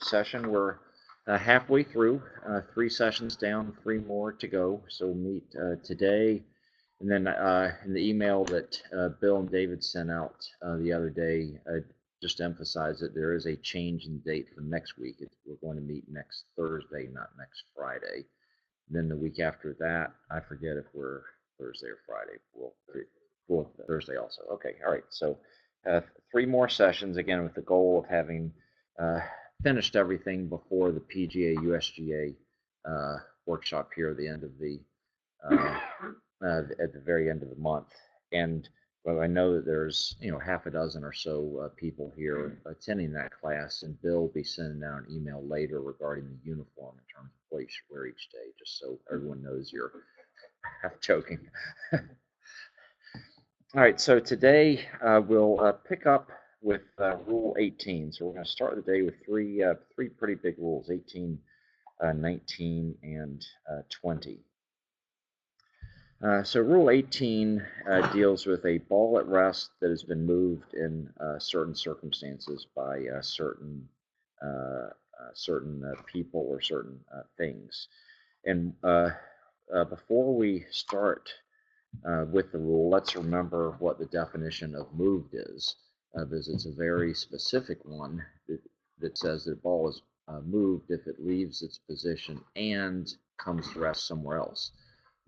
session. We're halfway through, 3 sessions down, 3 more to go. So we'll meet today. And then in the email that Bill and David sent out the other day, just to emphasize that there is a change in date for next week. We're going to meet next Thursday, not next Friday. Then the week after that, I forget if we're Thursday or Friday. We'll Thursday also. Okay, all right. So 3 more sessions, again, with the goal of having uh, finished everything before the PGA USGA workshop here at the end of at the very end of the month. And well, I know that there's half a dozen or so people here attending that class, and Bill will be sending out an email later regarding the uniform in terms of what you should wear each day, just so everyone knows you're half joking. All right, so today we'll pick up with Rule 18. So we're going to start the day with three pretty big rules: 18, 19, and 20. So Rule 18 deals with a ball at rest that has been moved in certain circumstances by certain people or certain things. And before we start with the rule, let's remember what the definition of moved is, because it's a very specific one that says that a ball is moved if it leaves its position and comes to rest somewhere else.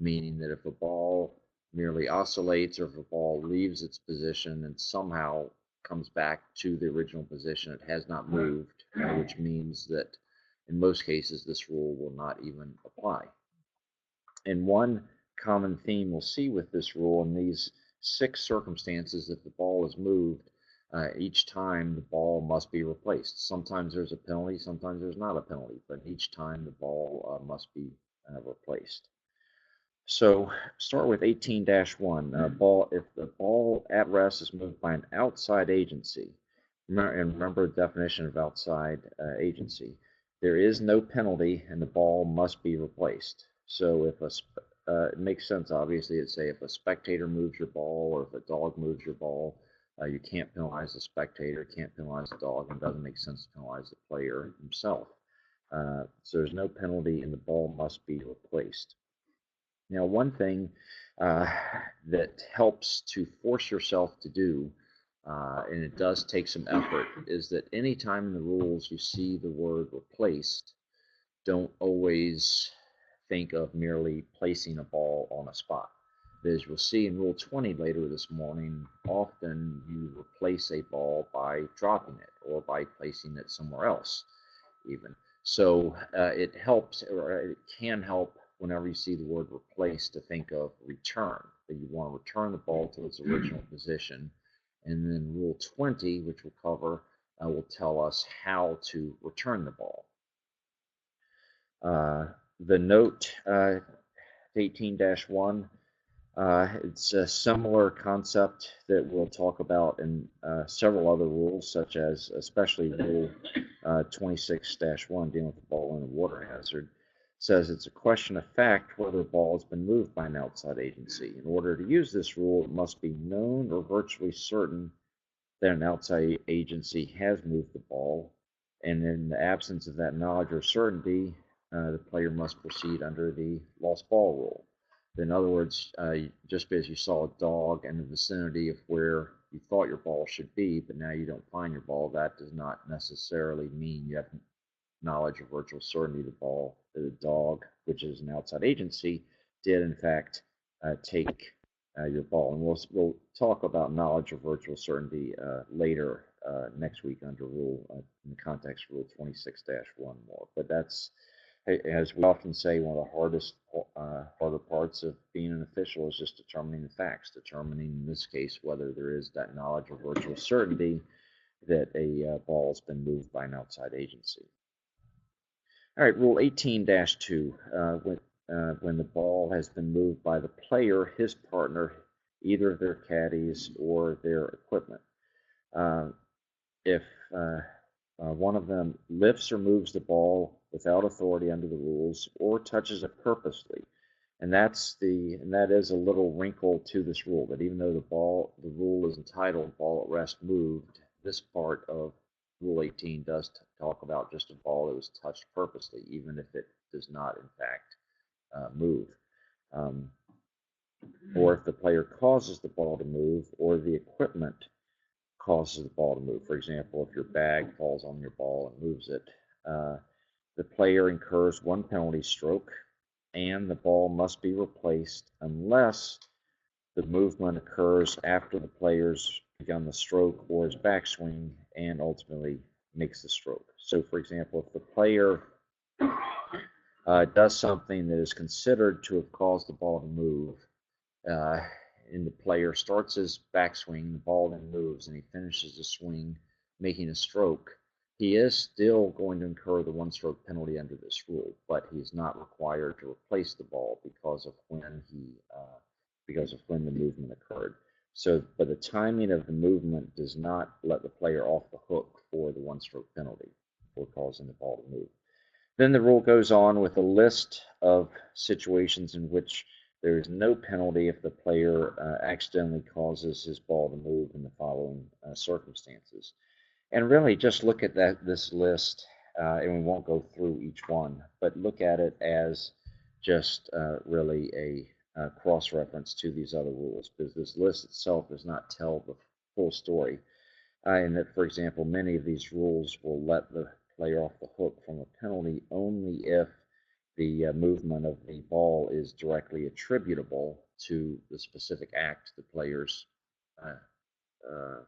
Meaning that if a ball merely oscillates or if a ball leaves its position and somehow comes back to the original position, it has not moved, which means that in most cases this rule will not even apply. And one common theme we'll see with this rule in these 6 circumstances: if the ball is moved, each time the ball must be replaced. Sometimes there's a penalty, sometimes there's not a penalty, but each time the ball must be replaced. So start with 18-1. If the ball at rest is moved by an outside agency, and remember the definition of outside agency, there is no penalty and the ball must be replaced. So if it makes sense, obviously, to say if a spectator moves your ball or if a dog moves your ball, you can't penalize the spectator, can't penalize the dog, and it doesn't make sense to penalize the player himself. So there's no penalty and the ball must be replaced. Now, one thing that helps to force yourself to do, and it does take some effort, is that anytime in the rules you see the word replaced, don't always think of merely placing a ball on a spot. As you'll see in Rule 20 later this morning, often you replace a ball by dropping it or by placing it somewhere else, even. So it helps, or it can help, whenever you see the word replace, to think of return, that you want to return the ball to its original position. And then Rule 20, which we'll cover, will tell us how to return the ball. The note 18-1, it's a similar concept that we'll talk about in several other rules, such as especially Rule 26-1, dealing with the ball in a water hazard. Says it's a question of fact whether a ball has been moved by an outside agency. In order to use this rule, it must be known or virtually certain that an outside agency has moved the ball, and in the absence of that knowledge or certainty, the player must proceed under the lost ball rule. In other words, just because you saw a dog in the vicinity of where you thought your ball should be, but now you don't find your ball, that does not necessarily mean you have knowledge or virtual certainty the dog, which is an outside agency, did in fact take your ball. And we'll talk about knowledge or virtual certainty later next week under in the context of Rule 26-1 more. But that's, as we often say, one of the harder parts of being an official is just determining the facts, determining in this case whether there is that knowledge or virtual certainty that a ball has been moved by an outside agency. All right, Rule 18-2, when the ball has been moved by the player, his partner, either of their caddies or their equipment. If one of them lifts or moves the ball without authority under the rules or touches it purposely, and that is a little wrinkle to this rule, that even though the rule is entitled "ball at rest moved," this part of Rule 18 does talk about just a ball that was touched purposely, even if it does not, in fact, move. Um, or if the player causes the ball to move, or the equipment causes the ball to move. For example, if your bag falls on your ball and moves it, the player incurs one penalty stroke, and the ball must be replaced unless the movement occurs after the player's begun the stroke or his backswing and ultimately makes the stroke. So, for example, if the player does something that is considered to have caused the ball to move, uh, and the player starts his backswing, the ball then moves, and he finishes the swing, making a stroke, he is still going to incur the one-stroke penalty under this rule, but he is not required to replace the ball because of when the movement occurred. So, but the timing of the movement does not let the player off the hook for the one-stroke penalty for causing the ball to move. Then the rule goes on with a list of situations in which there is no penalty if the player accidentally causes his ball to move in the following circumstances. And really just look at this list, and we won't go through each one, but look at it as just really a cross-reference to these other rules, because this list itself does not tell the full story. And that, for example, many of these rules will let the player off the hook from a penalty only if the movement of the ball is directly attributable to the specific act the player's uh, uh,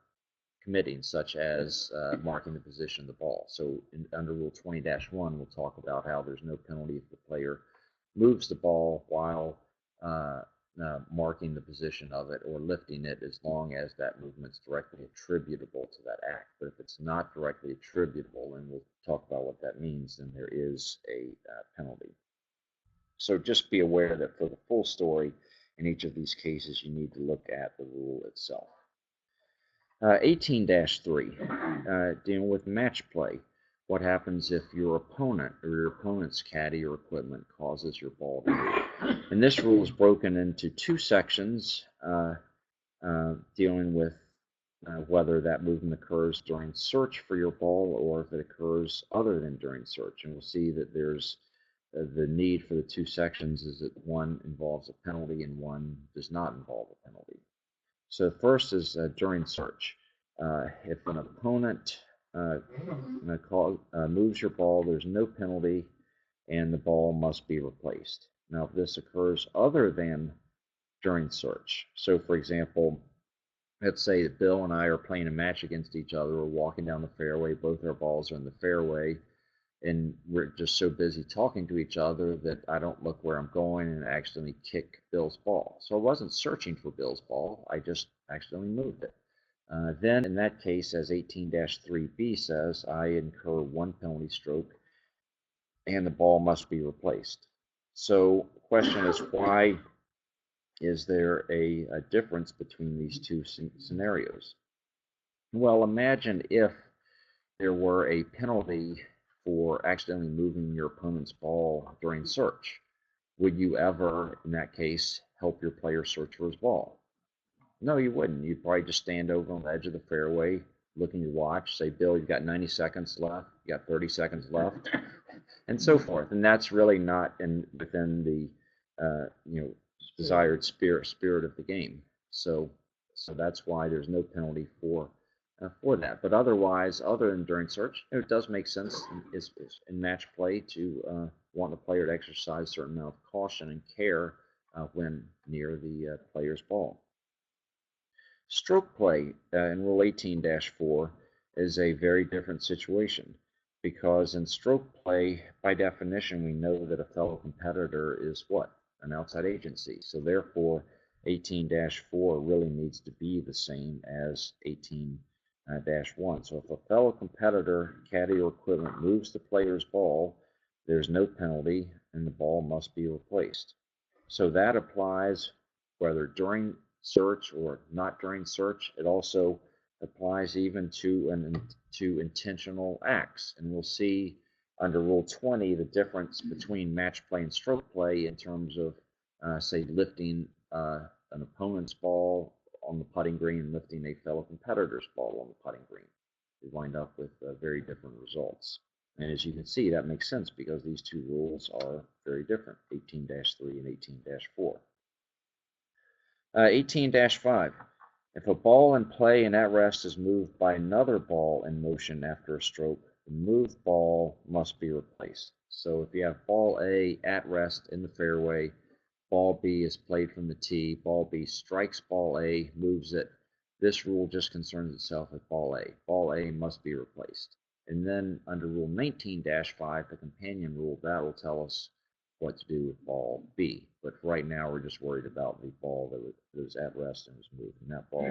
committing, such as marking the position of the ball. So under Rule 20-1, we'll talk about how there's no penalty if the player moves the ball while marking the position of it or lifting it, as long as that movement is directly attributable to that act. But if it's not directly attributable, and we'll talk about what that means, then there is a penalty. So just be aware that for the full story in each of these cases, you need to look at the rule itself. 18-3, dealing with match play. What happens if your opponent or your opponent's caddy or equipment causes your ball to move? And this rule is broken into two sections, dealing with whether that movement occurs during search for your ball or if it occurs other than during search. And we'll see that there's the need for the two sections is that one involves a penalty and one does not involve a penalty. So first is during search. If an opponent moves your ball, there's no penalty, and the ball must be replaced. Now, if this occurs other than during search, so for example, let's say that Bill and I are playing a match against each other. We're walking down the fairway. Both our balls are in the fairway, and we're just so busy talking to each other that I don't look where I'm going and accidentally kick Bill's ball. So I wasn't searching for Bill's ball. I just accidentally moved it. Then, in that case, as 18-3B says, I incur one penalty stroke and the ball must be replaced. So the question is, why is there a difference between these two scenarios? Well, imagine if there were a penalty for accidentally moving your opponent's ball during search. Would you ever, in that case, help your player search for his ball? No, you wouldn't. You'd probably just stand over on the edge of the fairway, look at your watch, say, Bill, you've got 90 seconds left, you got 30 seconds left, and so forth. And that's really not within the desired spirit of the game. So that's why there's no penalty for that. But otherwise, other than during search, it does make sense in match play to want the player to exercise a certain amount of caution and care when near the player's ball. Stroke play in Rule 18-4 is a very different situation, because in stroke play, by definition, we know that a fellow competitor is what? An outside agency. So therefore, 18-4 really needs to be the same as 18-1. So if a fellow competitor, caddy, or equipment moves the player's ball, there's no penalty and the ball must be replaced. So that applies whether during search or not during search. It also applies even to intentional acts. And we'll see under Rule 20 the difference between match play and stroke play in terms of, say, lifting an opponent's ball on the putting green and lifting a fellow competitor's ball on the putting green. We wind up with very different results. And as you can see, that makes sense because these two rules are very different, 18-3 and 18-4. 18-5. If a ball in play and at rest is moved by another ball in motion after a stroke, the moved ball must be replaced. So if you have ball A at rest in the fairway, ball B is played from the tee, ball B strikes ball A, moves it. This rule just concerns itself with ball A. Ball A must be replaced. And then under Rule 19-5, the companion rule, that will tell us what to do with ball B. But right now, we're just worried about the ball that was at rest and was moved, and that ball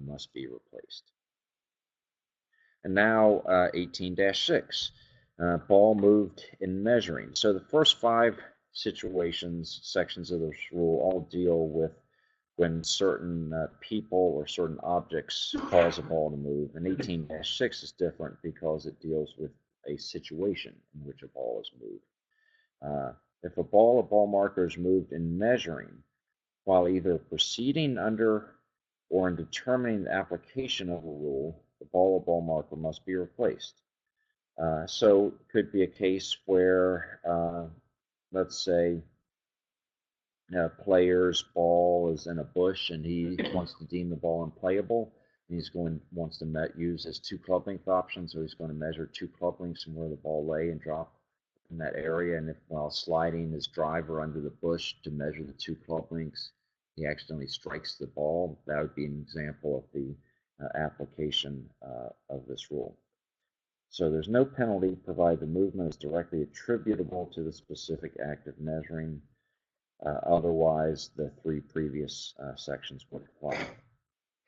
must be replaced. And now 18-6, ball moved in measuring. So the first 5 sections of this rule all deal with when certain people or certain objects cause a ball to move. And 18-6 is different because it deals with a situation in which a ball is moved. If a ball or ball marker is moved in measuring while either proceeding under or in determining the application of a rule, the ball or ball marker must be replaced. So it could be a case where, let's say, a player's ball is in a bush and he wants to deem the ball unplayable. And wants to use his 2 club length option, so he's going to measure 2 club lengths from where the ball lay and drop in that area. And if while sliding his driver under the bush to measure the 2 club lengths, he accidentally strikes the ball, that would be an example of the application of this rule. So there's no penalty provided the movement is directly attributable to the specific act of measuring. Otherwise, the 3 previous sections would apply.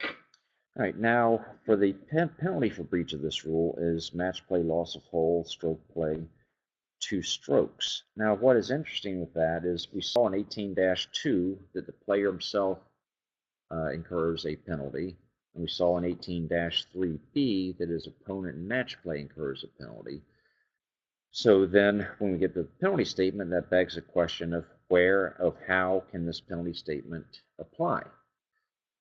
All right, now for the penalty for breach of this rule is match play, loss of hole, stroke play, 2 strokes. Now, what is interesting with that is we saw in 18-2 that the player himself incurs a penalty, and we saw in 18-3B that his opponent in match play incurs a penalty. So then when we get the penalty statement, that begs the question of how can this penalty statement apply?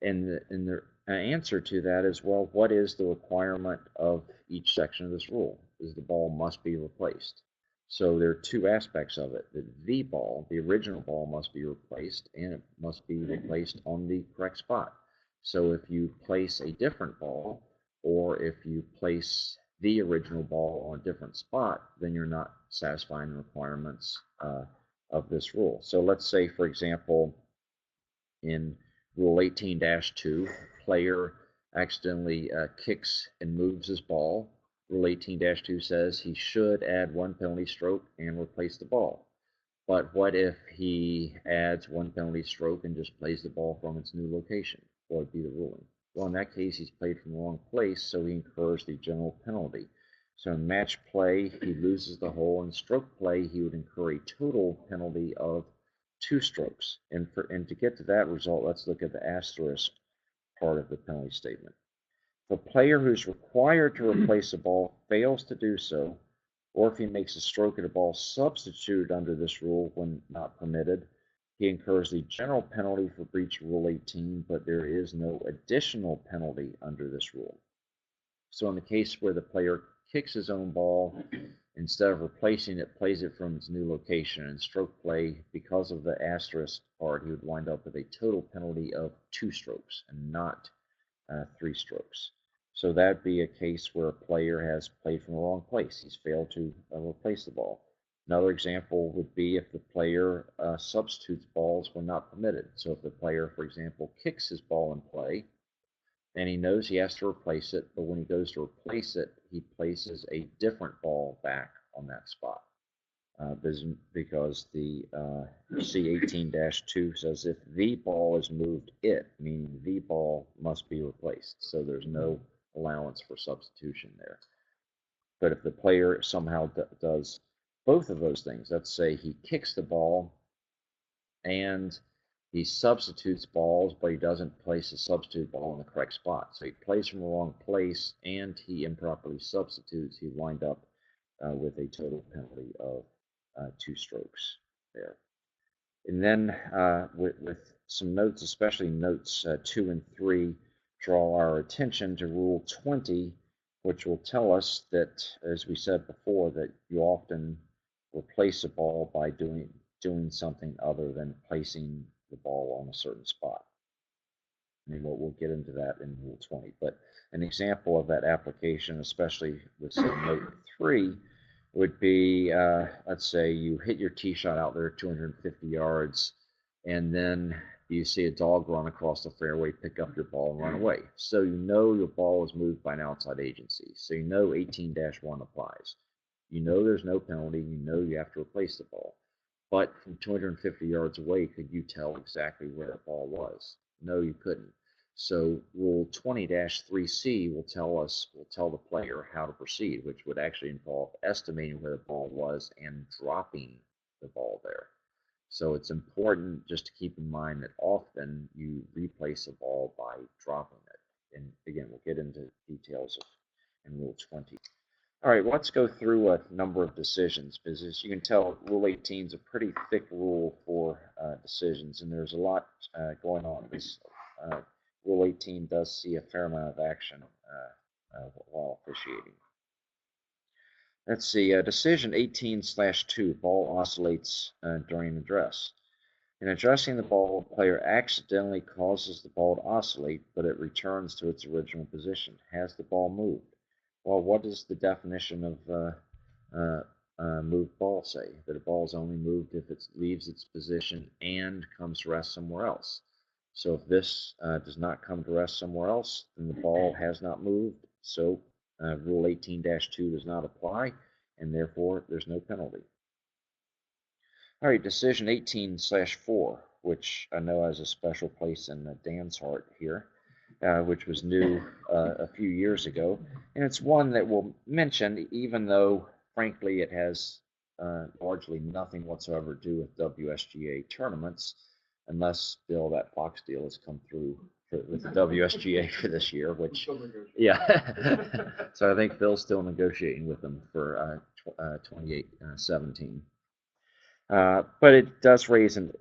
And the answer to that is, well, what is the requirement of each section of this rule? Is the ball must be replaced. So there are 2 aspects of it. The ball, the original ball, must be replaced, and it must be replaced on the correct spot. So if you place a different ball, or if you place the original ball on a different spot, then you're not satisfying the requirements of this rule. So let's say, for example, in Rule 18-2, player accidentally kicks and moves his ball. Rule 18-2 says he should add 1 penalty stroke and replace the ball. But what if he adds 1 penalty stroke and just plays the ball from its new location? What would be the ruling? Well, in that case, he's played from the wrong place, so he incurs the general penalty. So in match play, he loses the hole. In stroke play, he would incur a total penalty of 2 strokes. And to get to that result, let's look at the asterisk part of the penalty statement. If a player who's required to replace a ball fails to do so, or if he makes a stroke at a ball substituted under this rule when not permitted, he incurs the general penalty for breach of Rule 18, but there is no additional penalty under this rule. So in the case where the player kicks his own ball, instead of replacing it, plays it from its new location. In stroke play, because of the asterisk part, he would wind up with a total penalty of 2 strokes and not 3 strokes. So that'd be a case where a player has played from the wrong place. He's failed to replace the ball. Another example would be if the player substitutes balls when not permitted. So if the player, for example, kicks his ball in play, and he knows he has to replace it, but when he goes to replace it, he places a different ball back on that spot. Because the C18-2 says if the ball is moved, meaning the ball must be replaced. So there's no allowance for substitution there. But if the player somehow does both of those things, let's say he kicks the ball and he substitutes balls, but he doesn't place a substitute ball in the correct spot. So he plays from the wrong place and he improperly substitutes. He wind up with a total penalty of 2 strokes there. And then with some notes, especially notes 2 and 3, draw our attention to Rule 20 which will tell us that, as we said before, that you often replace a ball by doing something other than placing the ball on a certain spot. I mean, we'll get into that in Rule 20. But an example of that application, especially with say Note 3, would be, let's say you hit your tee shot out there 250 yards, and then you see a dog run across the fairway, pick up your ball, and run away. So you know your ball is moved by an outside agency. So you know 18-1 applies. You know there's no penalty. You know you have to replace the ball. But from 250 yards away, could you tell exactly where the ball was? No, you couldn't. So Rule 20-3C will tell the player how to proceed, which would actually involve estimating where the ball was and dropping the ball there. So it's important just to keep in mind that often you replace a ball by dropping it. And again, we'll get into details in Rule 20. All right, let's go through a number of decisions, because as you can tell, Rule 18 is a pretty thick rule for decisions, and there's a lot going on. This Rule 18 does see a fair amount of action while officiating. Let's see, decision 18/2, ball oscillates during address. In addressing the ball, the player accidentally causes the ball to oscillate, but it returns to its original position. Has the ball moved? Well, what does the definition of moved ball say? That a ball is only moved if it leaves its position and comes to rest somewhere else. So if this does not come to rest somewhere else, then the ball has not moved. So Rule 18-2 does not apply, and therefore there's no penalty. All right, decision 18/4, which I know has a special place in Dan's heart here, which was new a few years ago. And it's one that we'll mention, even though, frankly, it has largely nothing whatsoever to do with WSGA tournaments, unless, Bill, that Fox deal has come through with the WSGA for this year, which, yeah. So I think Bill's still negotiating with them for 2017. But it does raise an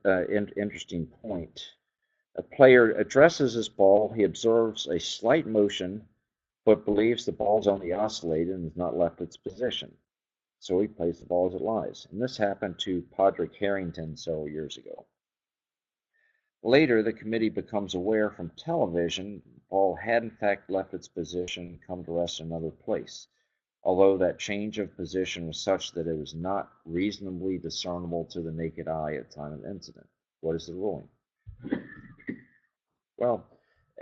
interesting point. A player addresses his ball. He observes a slight motion, but believes the ball's only oscillated and has not left its position. So he plays the ball as it lies. And this happened to Padraig Harrington several years ago. Later, the committee becomes aware from television the ball had in fact left its position and come to rest in another place, although that change of position was such that it was not reasonably discernible to the naked eye at the time of the incident. What is the ruling? Well,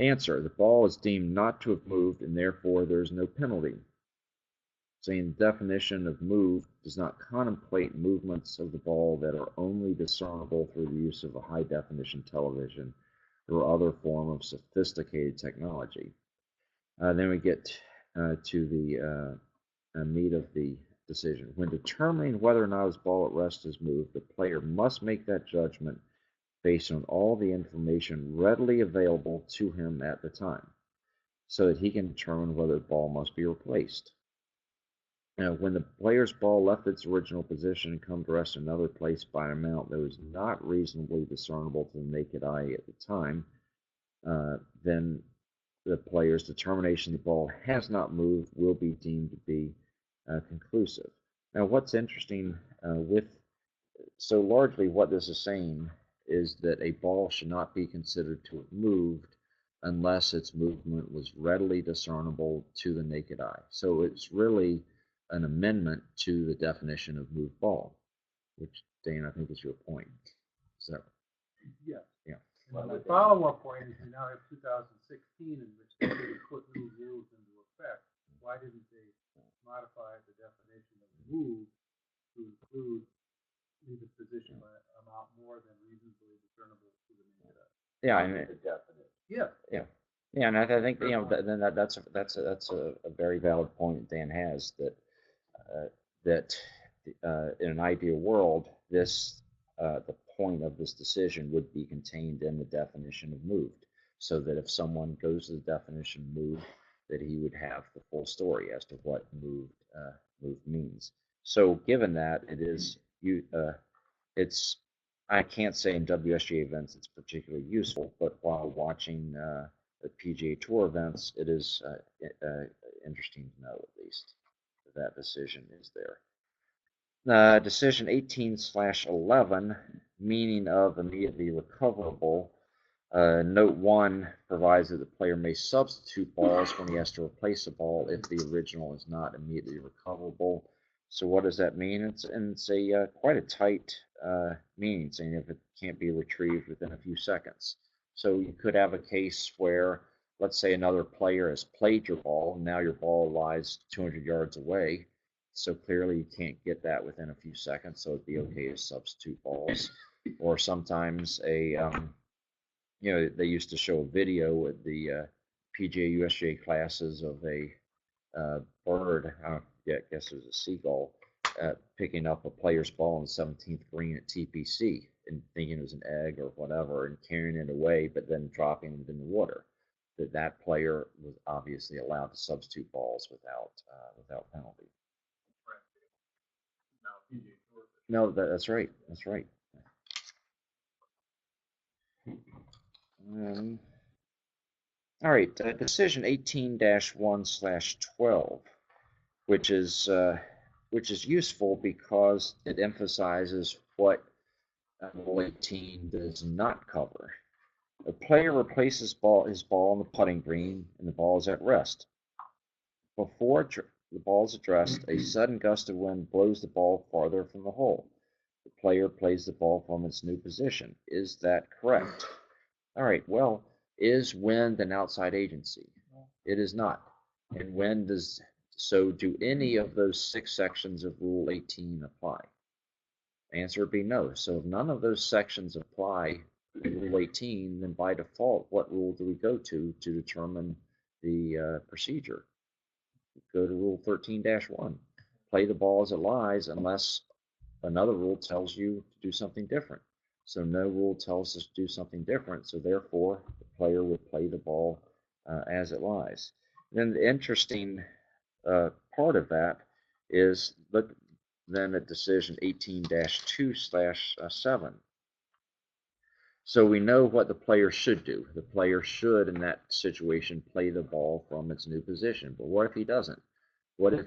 answer, the ball is deemed not to have moved, and therefore there is no penalty. Saying the definition of move does not contemplate movements of the ball that are only discernible through the use of a high-definition television or other form of sophisticated technology. Then we get to the meat of the decision. When determining whether or not his ball at rest is moved, the player must make that judgment based on all the information readily available to him at the time, so that he can determine whether the ball must be replaced. Now, when the player's ball left its original position and come to rest in another place by an amount that was not reasonably discernible to the naked eye at the time, then the player's determination the ball has not moved will be deemed to be conclusive. Now, what's interesting so largely what this is saying is that a ball should not be considered to have moved unless its movement was readily discernible to the naked eye. So it's really an amendment to the definition of moved ball, which, Dan, I think is your point. Is that Yes. Yeah. Well, the follow-up point is we now have 2016 in which they put new rules into effect. Why didn't they modify the definition of move to include leave its position by amount more than reasonably discernible to the naked eye? Yeah, I mean, Yeah. Yeah. Yeah, and I think then that's a very valid point Dan has, that in an ideal world, the point of this decision would be contained in the definition of moved, so that if someone goes to the definition moved, that he would have the full story as to what moved means. So given that, it's I can't say in WSGA events it's particularly useful, but while watching the PGA Tour events, it is interesting to know at least that decision is there. Decision 18/11, meaning of immediately recoverable. Note 1 provides that the player may substitute balls when he has to replace a ball if the original is not immediately recoverable. So what does that mean? It's a quite a tight meaning, saying if it can't be retrieved within a few seconds. So you could have a case where, let's say, another player has played your ball, and now your ball lies 200 yards away. So clearly you can't get that within a few seconds, so it'd be okay to substitute balls. Or sometimes they used to show a video at the PGA USGA classes of a bird, I guess it was a seagull, picking up a player's ball on the 17th green at TPC and thinking it was an egg or whatever and carrying it away, but then dropping it in the water. That player was obviously allowed to substitute balls without penalty. No, that's right. That's right. All right, decision 18-1/12, which is useful because it emphasizes what Rule 18 does not cover. A player replaces his ball on the putting green, and the ball is at rest. Before the ball is addressed, a sudden gust of wind blows the ball farther from the hole. The player plays the ball from its new position. Is that correct? All right, well, is wind an outside agency? It is not. And do any of those 6 sections of Rule 18 apply? Answer would be no. So if none of those sections apply in Rule 18, then by default, what rule do we go to determine the procedure? Go to Rule 13-1. Play the ball as it lies unless another rule tells you to do something different. So no rule tells us to do something different, so therefore the player would play the ball as it lies. Then the interesting part of that is look then at decision 18-2/7. So we know what the player should do. The player should, in that situation, play the ball from its new position. But what if he doesn't? What if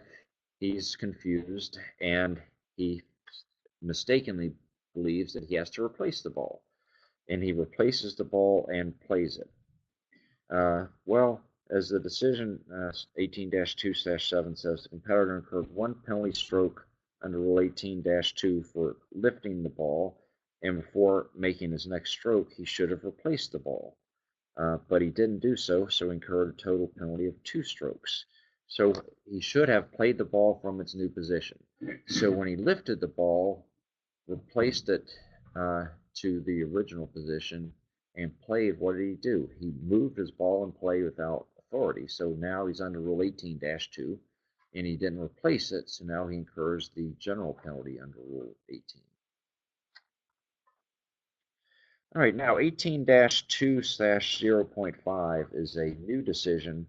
he's confused and he mistakenly believes that he has to replace the ball, and he replaces the ball and plays it? Well, as the decision 18-2/7 says, the competitor incurred 1 penalty stroke under Rule 18-2 for lifting the ball, and before making his next stroke, he should have replaced the ball. But he didn't do so, so incurred a total penalty of 2 strokes. So he should have played the ball from its new position. So when he lifted the ball, replaced it to the original position, and played, what did he do? He moved his ball in play without authority. So now he's under Rule 18-2, and he didn't replace it, so now he incurs the general penalty under Rule 18. All right, now 18-2/0.5 is a new decision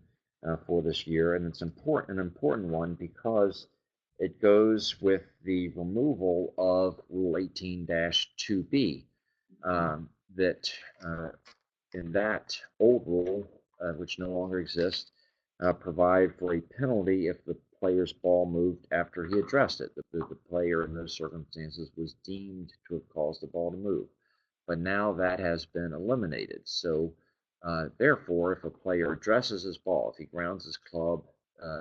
for this year, and it's an important one because it goes with the removal of Rule 18-2B. That in that old rule, which no longer exists, provide for a penalty if the player's ball moved after he addressed it. The player in those circumstances was deemed to have caused the ball to move. But now that has been eliminated. So therefore, if a player addresses his ball, if he grounds his club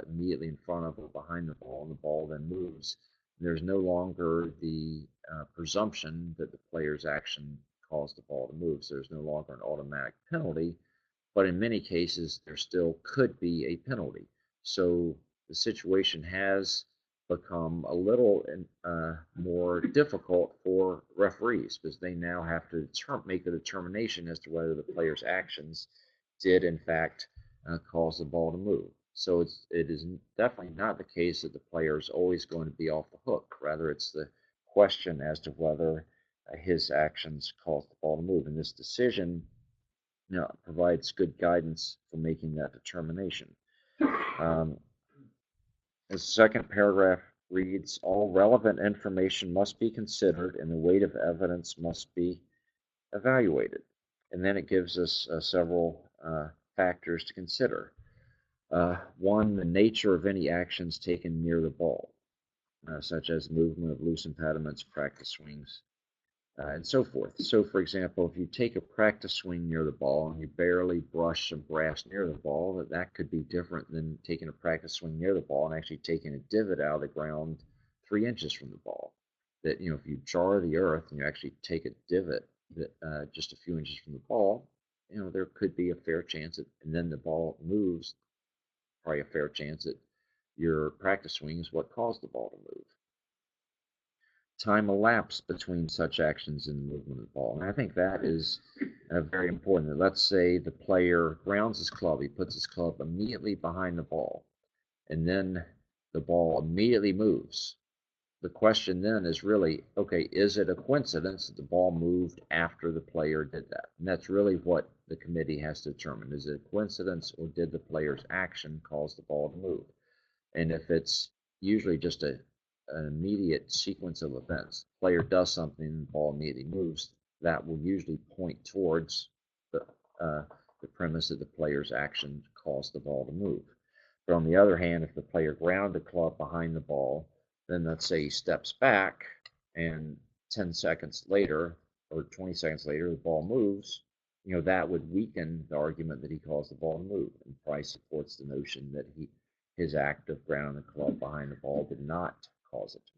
immediately in front of or behind the ball, and the ball then moves, there's no longer the presumption that the player's action caused the ball to move. So there's no longer an automatic penalty, but in many cases there still could be a penalty. So the situation has become a little more difficult for referees because they now have to make a determination as to whether the player's actions did in fact cause the ball to move. So it is definitely not the case that the player is always going to be off the hook. Rather, it's the question as to whether his actions caused the ball to move. And this decision provides good guidance for making that determination. The second paragraph reads, all relevant information must be considered and the weight of evidence must be evaluated. And then it gives us several factors to consider. One, the nature of any actions taken near the ball, such as movement of loose impediments, practice swings, and so forth. So, for example, if you take a practice swing near the ball and you barely brush some grass near the ball, that could be different than taking a practice swing near the ball and actually taking a divot out of the ground 3 inches from the ball. That, if you jar the earth and you actually take a divot that just a few inches from the ball, there could be a fair chance that, and then the ball moves, probably a fair chance that your practice swing is what caused the ball to move. Time elapsed between such actions and the movement of the ball. And I think that is very important. Let's say the player grounds his club, he puts his club immediately behind the ball, and then the ball immediately moves. The question then is really, okay, is it a coincidence that the ball moved after the player did that? And that's really what the committee has to determine. Is it a coincidence, or did the player's action cause the ball to move? And if it's usually just an immediate sequence of events, the player does something, the ball immediately moves, that will usually point towards the, uh, the premise that the player's action caused the ball to move. But on the other hand, if the player ground the club behind the ball, then let's say he steps back and 10 seconds later or 20 seconds later the ball moves, that would weaken the argument that he caused the ball to move. And Price supports the notion that his act of grounding the club behind the ball did not cause it to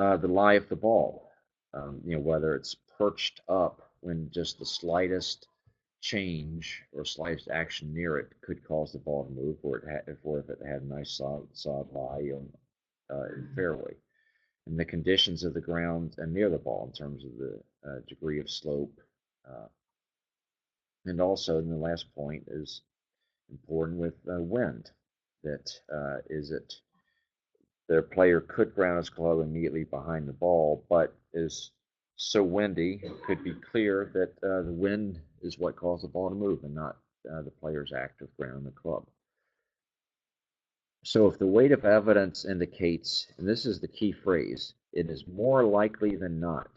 move. The lie of the ball, whether it's perched up when just the slightest change or slightest action near it could cause the ball to move, or if it had a nice solid lie in fairway. And the conditions of the ground and near the ball in terms of the degree of slope. And also, in the last point is important with wind. That is it. The player could ground his club immediately behind the ball, but is so windy, it could be clear that the wind is what caused the ball to move and not the player's act of grounding the club. So if the weight of evidence indicates, and this is the key phrase, it is more likely than not,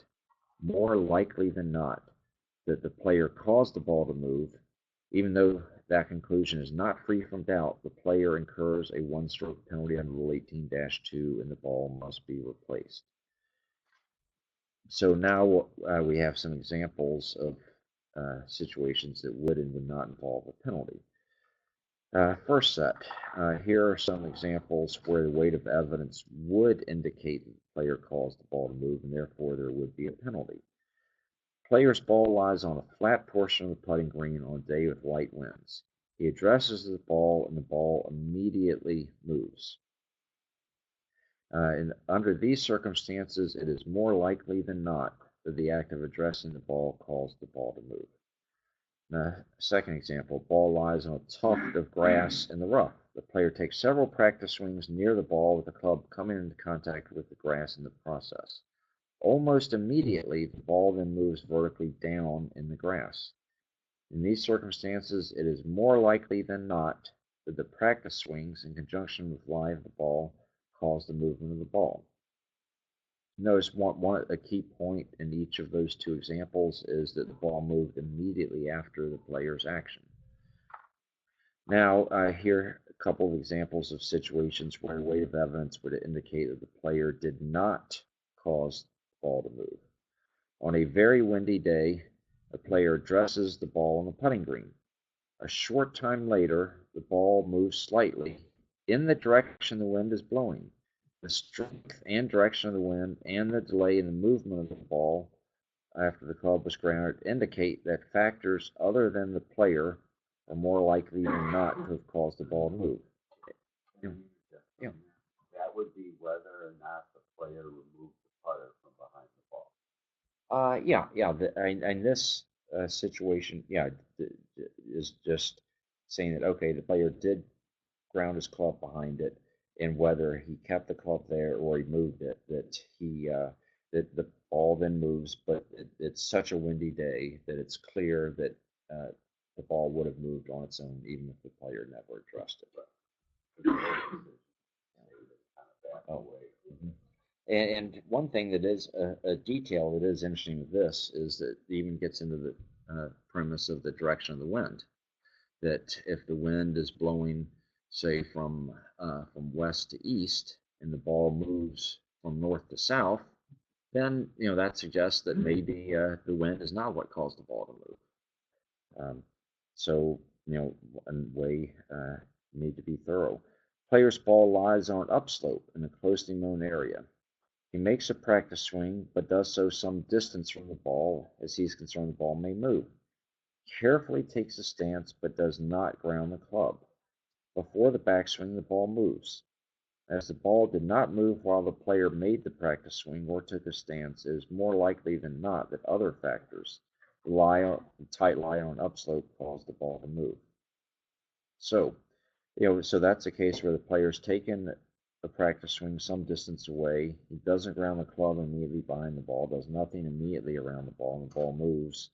that the player caused the ball to move, even though that conclusion is not free from doubt, the player incurs a one-stroke penalty under Rule 18-2 and the ball must be replaced. So now we have some examples of situations that would and would not involve a penalty. First set, here are some examples where the weight of evidence would indicate that the player caused the ball to move and therefore there would be a penalty. Player's ball lies on a flat portion of the putting green on a day with light winds. He addresses the ball and the ball immediately moves. And under these circumstances, it is more likely than not that the act of addressing the ball caused the ball to move. Now, second example, ball lies on a tuft of grass in the rough. The player takes several practice swings near the ball with the club coming into contact with the grass in the process. Almost immediately, the ball then moves vertically down in the grass. In these circumstances, it is more likely than not that the practice swings in conjunction with lie of the ball cause the movement of the ball. Notice a key point in each of those two examples is that the ball moved immediately after the player's action. Now, here are a couple of examples of situations where the weight of evidence would indicate that the player did not cause the ball to move. On a very windy day, a player addresses the ball on the putting green. A short time later, the ball moves slightly in the direction the wind is blowing. The strength and direction of the wind and the delay in the movement of the ball after the club was grounded indicate that factors other than the player are more likely than not to have caused the ball to move. Yeah. That would be whether or not the player removed the putter from behind the ball. In this situation, is just saying that, okay, the player did ground his club behind it, and whether he kept the club there or he moved it, that the ball then moves, but it's such a windy day that it's clear that the ball would have moved on its own even if the player never addressed it. Oh. Mm-hmm. And one thing that is a detail that is interesting with this is that it even gets into the premise of the direction of the wind. that if the wind is blowing, say from west to east, and the ball moves from north to south, then that suggests that maybe the wind is not what caused the ball to move. So, one way need to be thorough. Player's ball lies on an upslope in a closely known area. He makes a practice swing, but does so some distance from the ball, as he is concerned the ball may move. Carefully takes a stance, but does not ground the club. Before the backswing, the ball moves. As the ball did not move while the player made the practice swing or took a stance, it is more likely than not that other factors, tight lie on upslope, caused the ball to move. So, so that's a case where the player's taken a practice swing some distance away. He doesn't ground the club immediately behind the ball, does nothing immediately around the ball, and the ball moves.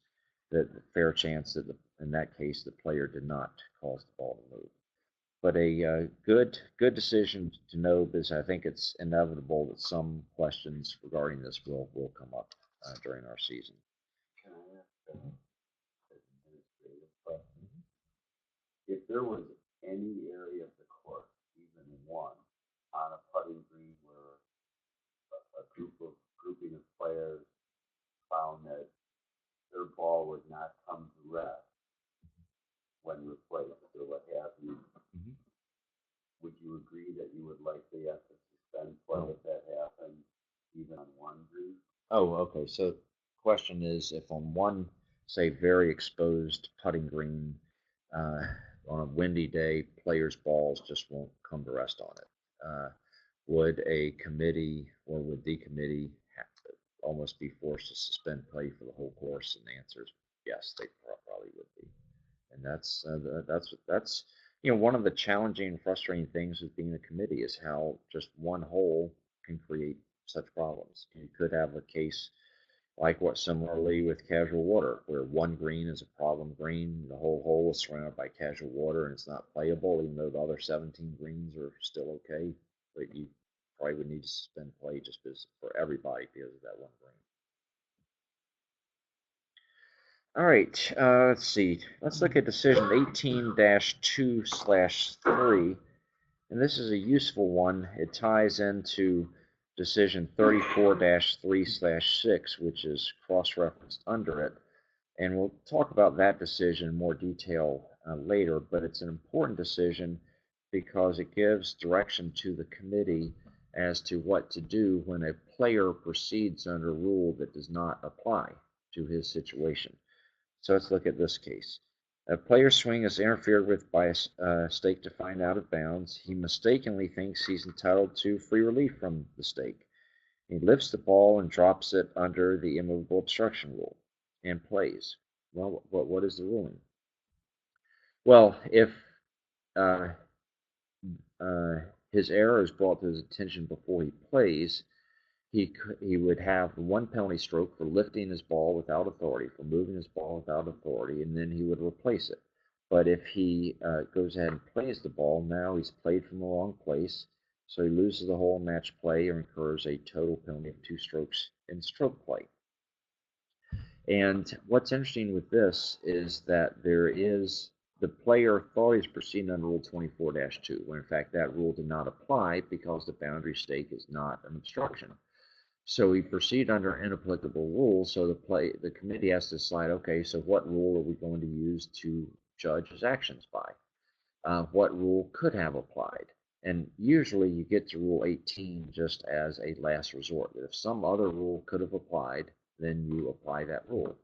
That fair chance that in that case the player did not cause the ball to move. But a good decision to know, because I think it's inevitable that some questions regarding this will come up during our season. Can I ask an administrative question? If there was any area of the course, even one, on a putting green where a grouping of players found that their ball would not come to rest when replaced, or what have you, would you agree that you would likely have to suspend play if that happened, even on one green? Oh, okay. So the question is, if on one, say, very exposed putting green, on a windy day, players' balls just won't come to rest on it. Would a committee or would the committee have to almost be forced to suspend play for the whole course? And the answer is yes, they probably would be. And that's one of the challenging and frustrating things with being a committee is how just one hole can create such problems. You could have a case like what similarly with casual water, where one green is a problem green, the whole hole is surrounded by casual water and it's not playable, even though the other 17 greens are still okay. But you probably would need to suspend play just for everybody because of that one green. All right, let's see. Let's look at decision 18-2/3, and this is a useful one. It ties into decision 34-3/6, which is cross-referenced under it. And we'll talk about that decision in more detail later, but it's an important decision because it gives direction to the committee as to what to do when a player proceeds under a rule that does not apply to his situation. So let's look at this case. A player's swing is interfered with by a stake defined out of bounds. He mistakenly thinks he's entitled to free relief from the stake. He lifts the ball and drops it under the immovable obstruction rule and plays. Well, what is the ruling? Well, if uh, his error is brought to his attention before he plays, he would have one penalty stroke for lifting his ball without authority, for moving his ball without authority, and then he would replace it. But if he goes ahead and plays the ball, now he's played from the wrong place, so he loses the whole match play or incurs a total penalty of 2 strokes in stroke play. And what's interesting with this is that the player thought he was proceeding under Rule 24-2, when in fact that rule did not apply because the boundary stake is not an obstruction. So we proceed under inapplicable rules. So the committee has to decide, okay, so what rule are we going to use to judge his actions by? What rule could have applied? And usually you get to Rule 18 just as a last resort. If some other rule could have applied, then you apply that rule.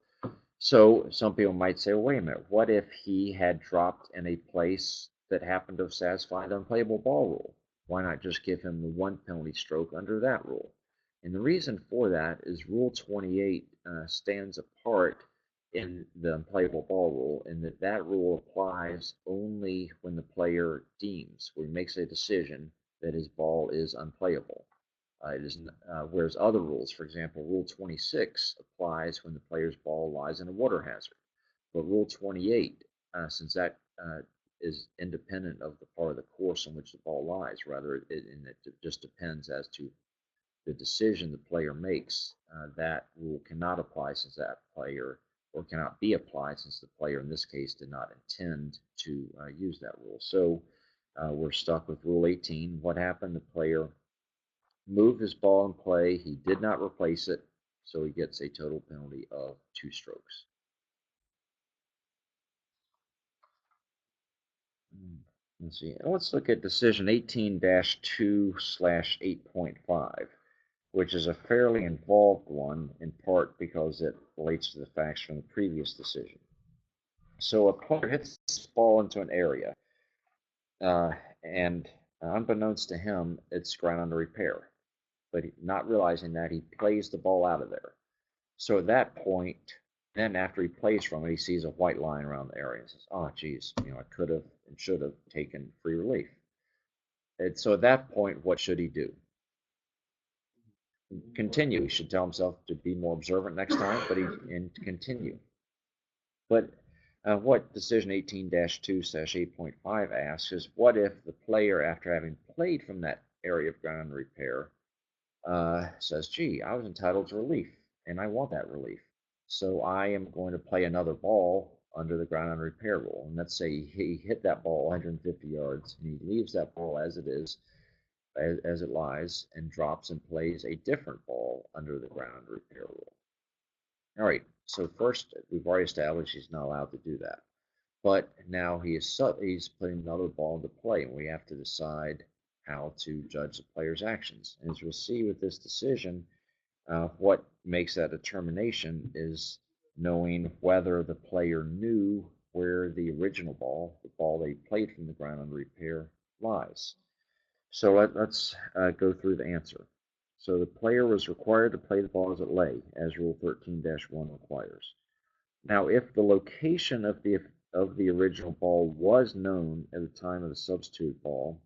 So some people might say, well, wait a minute, what if he had dropped in a place that happened to satisfy the unplayable ball rule? Why not just give him the one penalty stroke under that rule? And the reason for that is Rule 28 stands apart in the unplayable ball rule, in that rule applies only when the player deems, or he makes a decision that his ball is unplayable. Whereas other rules, for example, Rule 26 applies when the player's ball lies in a water hazard. But Rule 28, since that is independent of the part of the course on which the ball lies, rather, it just depends as to the decision the player makes, that rule cannot apply since that player or cannot be applied since the player in this case did not intend to use that rule. So we're stuck with Rule 18. What happened? The player moved his ball in play. He did not replace it, so he gets a total penalty of 2 strokes. Let's see. Let's look at decision 18-2/8.5, which is a fairly involved one, in part because it relates to the facts from the previous decision. So a player hits the ball into an area, and unbeknownst to him, it's ground under repair. But not realizing that, he plays the ball out of there. So at that point, then after he plays from it, he sees a white line around the area and says, "Oh, geez, I could have and should have taken free relief." And so at that point, what should he do? Continue. He should tell himself to be more observant next time, and continue. But what decision 18-2/8.5 asks is, what if the player, after having played from that area of ground under repair, says, "Gee, I was entitled to relief, and I want that relief. So I am going to play another ball under the ground under repair rule." And let's say he hit that ball 150 yards, and he leaves that ball as it is, as it lies, and drops and plays a different ball under the ground under repair rule. All right, so first, we've already established he's not allowed to do that. But now he's putting another ball into play, and we have to decide how to judge the player's actions. And as you'll see with this decision, what makes that determination is knowing whether the player knew where the original ball, the ball they played from the ground under repair, lies. So let's go through the answer. So the player was required to play the ball as it lay, as Rule 13-1 requires. Now, if the location of the original ball was known at the time of the substitute ball,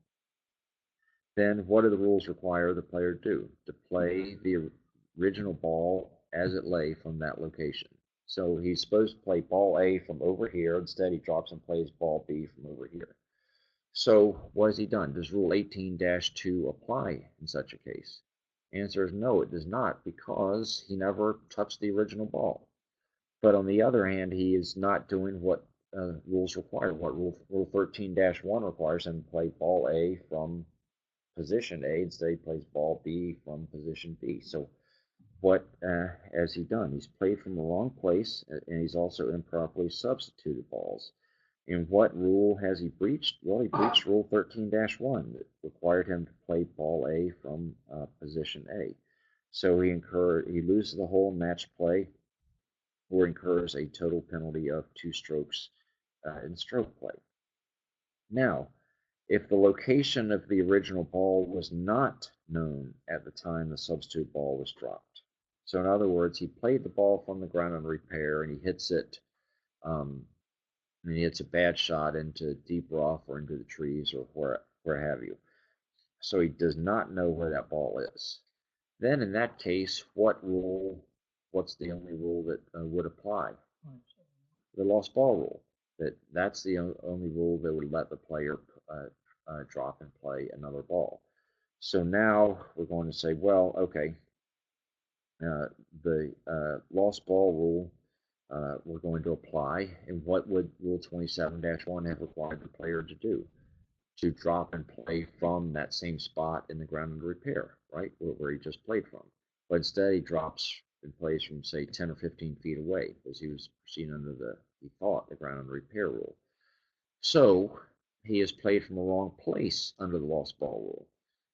then what do the rules require the player to do? To play the original ball as it lay from that location. So he's supposed to play ball A from over here. Instead, he drops and plays ball B from over here. So what has he done? Does Rule 18-2 apply in such a case? Answer is no, it does not, because he never touched the original ball. But on the other hand, he is not doing what rules require. What Rule 13-1 requires him to play ball A from position A. Instead, he plays ball B from position B. So what has he done? He's played from the wrong place, and he's also improperly substituted balls. And what rule has he breached? Well, he breached Rule 13-1 that required him to play ball A from position A. So he loses the whole match play, or incurs a total penalty of 2 strokes in stroke play. Now, if the location of the original ball was not known at the time the substitute ball was dropped, so in other words, he played the ball from the ground under repair, and he hits it, and he hits a bad shot into deep rough or into the trees or where have you. So he does not know where that ball is. Then in that case, what's the only rule that would apply? The lost ball rule. That's the only rule that would let the player drop and play another ball. So now we're going to say, well, okay, the lost ball rule we're going to apply, and what would Rule 27-1 have required the player to do? To drop and play from that same spot in the ground under repair, right, where he just played from. But instead, he drops and plays from, say, 10 or 15 feet away, because he was proceeding under the ground under repair rule. So he has played from the wrong place under the lost ball rule.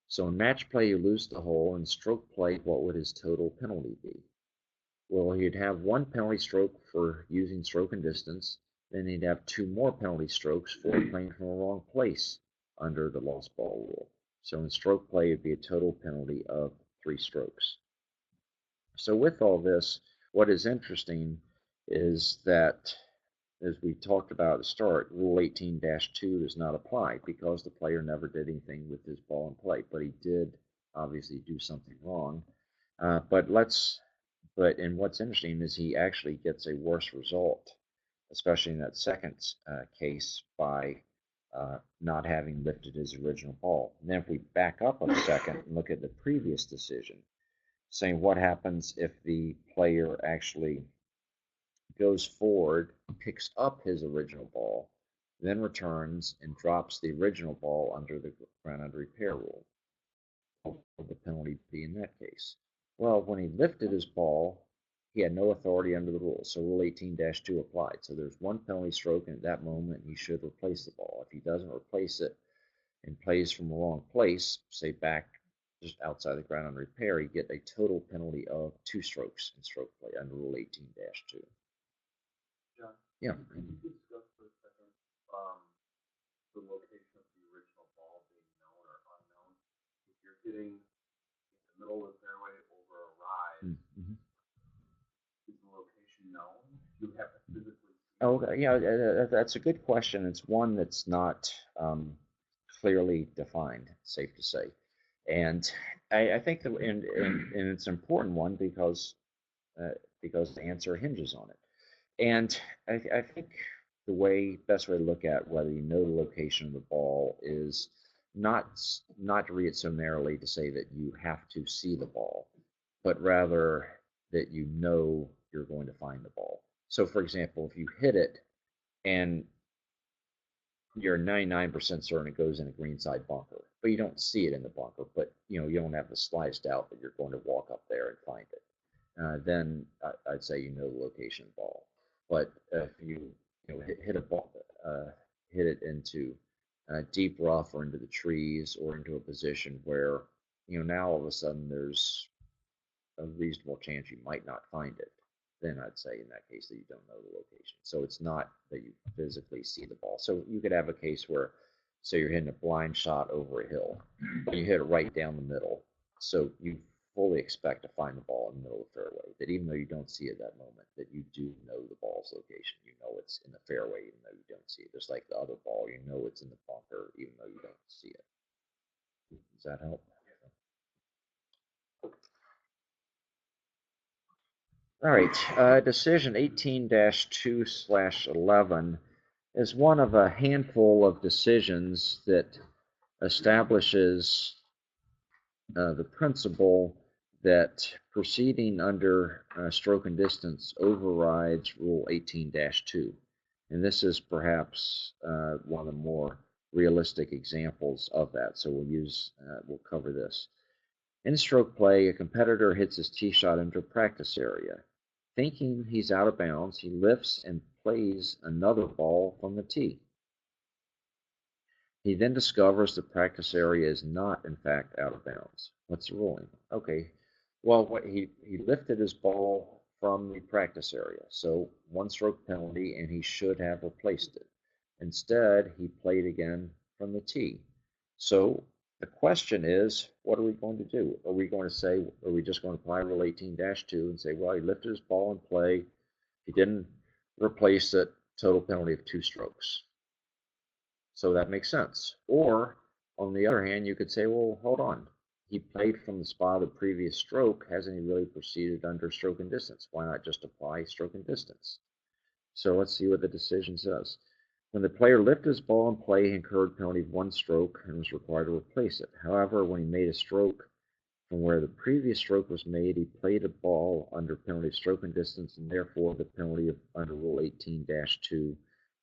So in match play, you lose the hole. In stroke play, what would his total penalty be? Well, he'd have 1 penalty stroke for using stroke and distance. Then he'd have 2 more penalty strokes for playing from the wrong place under the lost ball rule. So in stroke play, it'd be a total penalty of 3 strokes. So with all this, what is interesting is that, as we talked about at the start, Rule 18-2 does not apply because the player never did anything with his ball in play, but he did obviously do something wrong. But what's interesting is he actually gets a worse result, especially in that second case, by not having lifted his original ball. And then if we back up a second and look at the previous decision, saying what happens if the player actually goes forward, picks up his original ball, then returns and drops the original ball under the ground under repair rule. What would the penalty be in that case? Well, when he lifted his ball, he had no authority under the rules, so Rule 18-2 applied. So there's one penalty stroke, and at that moment, he should replace the ball. If he doesn't replace it and plays from the wrong place, say back just outside the ground on repair, you get a total penalty of 2 strokes in stroke play under Rule 18-2. John, Yeah. could you discuss for a second the location of the original ball being known or unknown? If you're hitting in the middle of the fairway over a rise, is the location known? Do you have to physically see it? Oh, yeah, that's a good question. It's one that's not clearly defined, safe to say. And I think that, and it's an important one because the answer hinges on it. And I think the best way to look at whether you know the location of the ball is not to read it so narrowly to say that you have to see the ball, but rather that you know you're going to find the ball. So, for example, if you hit it and you're 99% certain it goes in a greenside bunker, but you don't see it in the bunker, but you don't have the slightest doubt that you're going to walk up there and find it. Then I'd say you know the location of the ball. But if you hit a ball, hit it into deep rough or into the trees or into a position where now all of a sudden there's a reasonable chance you might not find it, then I'd say in that case that you don't know the location. So it's not that you physically see the ball. So you could have a case where, say you're hitting a blind shot over a hill, but you hit it right down the middle. So you fully expect to find the ball in the middle of the fairway, that even though you don't see it at that moment, that you do know the ball's location. You know it's in the fairway even though you don't see it. Just like the other ball, you know it's in the bunker even though you don't see it. Does that help? All right, decision 18-2/11 is one of a handful of decisions that establishes the principle that proceeding under stroke and distance overrides Rule 18-2. And this is perhaps one of the more realistic examples of that. So we'll cover this. In stroke play, a competitor hits his tee shot into a practice area. Thinking he's out of bounds, he lifts and plays another ball from the tee. He then discovers the practice area is not, in fact, out of bounds. What's the ruling? Okay, well, he lifted his ball from the practice area, so 1 stroke penalty, and he should have replaced it. Instead, he played again from the tee. So the question is, what are we going to do? Are we just going to apply Rule 18-2 and say, well, he lifted his ball in play, he didn't replace it, total penalty of 2 strokes. So that makes sense. Or, on the other hand, you could say, well, hold on. He played from the spot of the previous stroke. Hasn't he really proceeded under stroke and distance? Why not just apply stroke and distance? So let's see what the decision says. When the player lifted his ball in play, he incurred penalty of 1 stroke and was required to replace it. However, when he made a stroke from where the previous stroke was made, he played a ball under penalty of stroke and distance, and therefore the penalty under Rule 18-2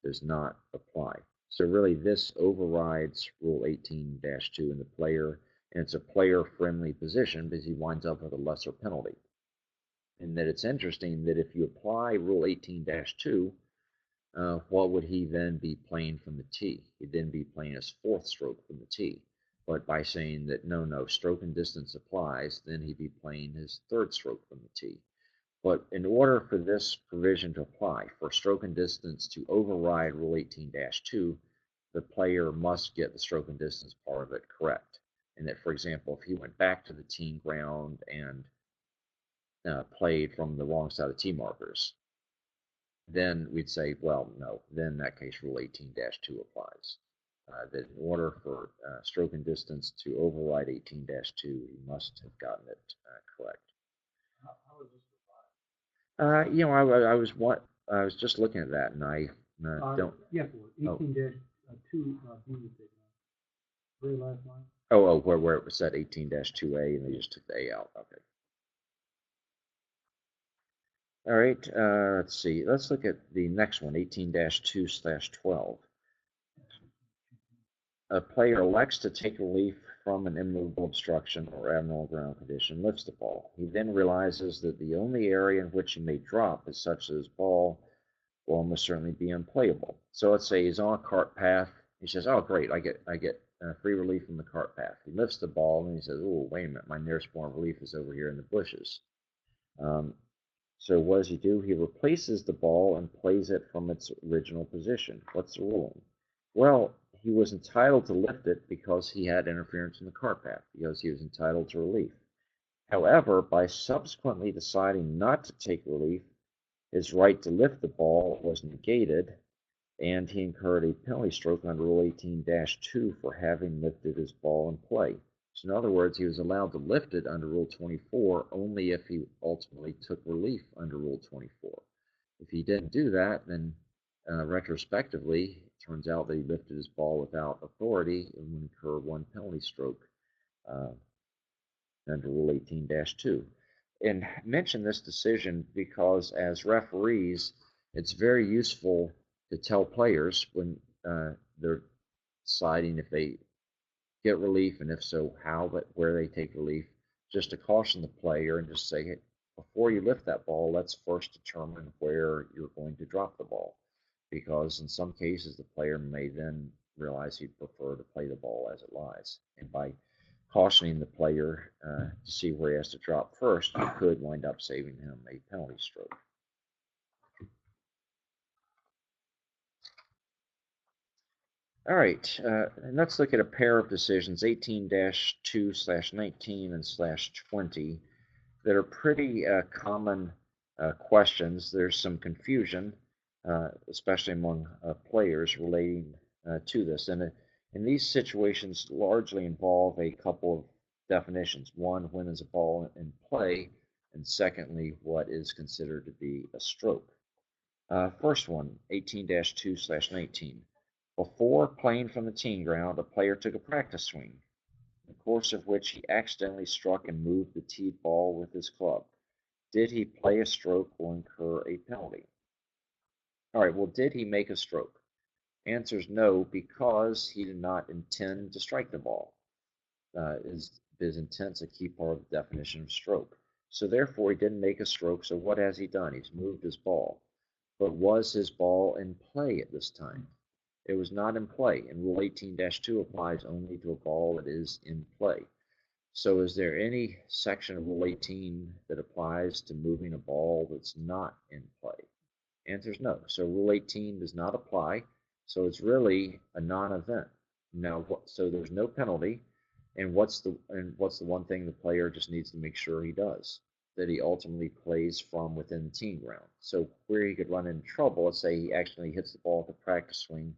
does not apply. So really, this overrides Rule 18-2 in the player, and it's a player-friendly position because he winds up with a lesser penalty. And that it's interesting that if you apply Rule 18-2, what would he then be playing from the tee? He'd then be playing his 4th stroke from the tee. But by saying that no, stroke and distance applies, then he'd be playing his 3rd stroke from the tee. But in order for this provision to apply, for stroke and distance to override Rule 18-2, the player must get the stroke and distance part of it correct. And that, for example, if he went back to the teeing ground and played from the wrong side of the tee markers, then we'd say, well, no, then in that case, Rule 18-2 applies. That in order for stroke and distance to override 18-2, he must have gotten it correct. How is this defined? I was just looking at that, and I don't. Yes, 18-2 B was taken out. Very last line. Where it was set 18-2A, and they just took the A out. Okay. All right, let's see. Let's look at the next one, 18-2/12. A player elects to take relief from an immovable obstruction or abnormal ground condition, lifts the ball. He then realizes that the only area in which he may drop is such that his ball will almost certainly be unplayable. So let's say he's on a cart path. He says, "Oh, great! I get free relief from the cart path." He lifts the ball and he says, "Oh, wait a minute! My nearest point of relief is over here in the bushes." Um, so what does he do? He replaces the ball and plays it from its original position. What's the ruling? Well, he was entitled to lift it because he had interference in the cart path, because he was entitled to relief. However, by subsequently deciding not to take relief, his right to lift the ball was negated, and he incurred a penalty stroke under Rule 18-2 for having lifted his ball in play. So in other words, he was allowed to lift it under Rule 24 only if he ultimately took relief under Rule 24. If he didn't do that, then retrospectively, it turns out that he lifted his ball without authority and would incur one penalty stroke uh, under Rule 18-2. And mention this decision because as referees, it's very useful to tell players when they're deciding if they get relief and if so, how, but where they take relief, just to caution the player and just say, hey, before you lift that ball, let's first determine where you're going to drop the ball. Because in some cases, the player may then realize he'd prefer to play the ball as it lies. And by cautioning the player to see where he has to drop first, you could wind up saving him a penalty stroke. All right, and let's look at a pair of decisions, 18-2/19 and /20, that are pretty common questions. There's some confusion, especially among players relating to this. And these situations largely involve a couple of definitions. One, when is a ball in play? And secondly, what is considered to be a stroke? First one, 18-2/19. Before playing from the teeing ground, a player took a practice swing, in the course of which he accidentally struck and moved the teed ball with his club. Did he play a stroke or incur a penalty? All right, well, did he make a stroke? Answer is no, because he did not intend to strike the ball. His intent's a key part of the definition of stroke. So therefore, he didn't make a stroke. So what has he done? He's moved his ball. But was his ball in play at this time? It was not in play, and Rule 18-2 applies only to a ball that is in play. So is there any section of Rule 18 that applies to moving a ball that's not in play? Answer is no. So Rule 18 does not apply. So it's really a non-event. Now, so there's no penalty. And what's the one thing the player just needs to make sure he does? That he ultimately plays from within the teeing ground. So where he could run into trouble, let's say he actually hits the ball with a practice swing,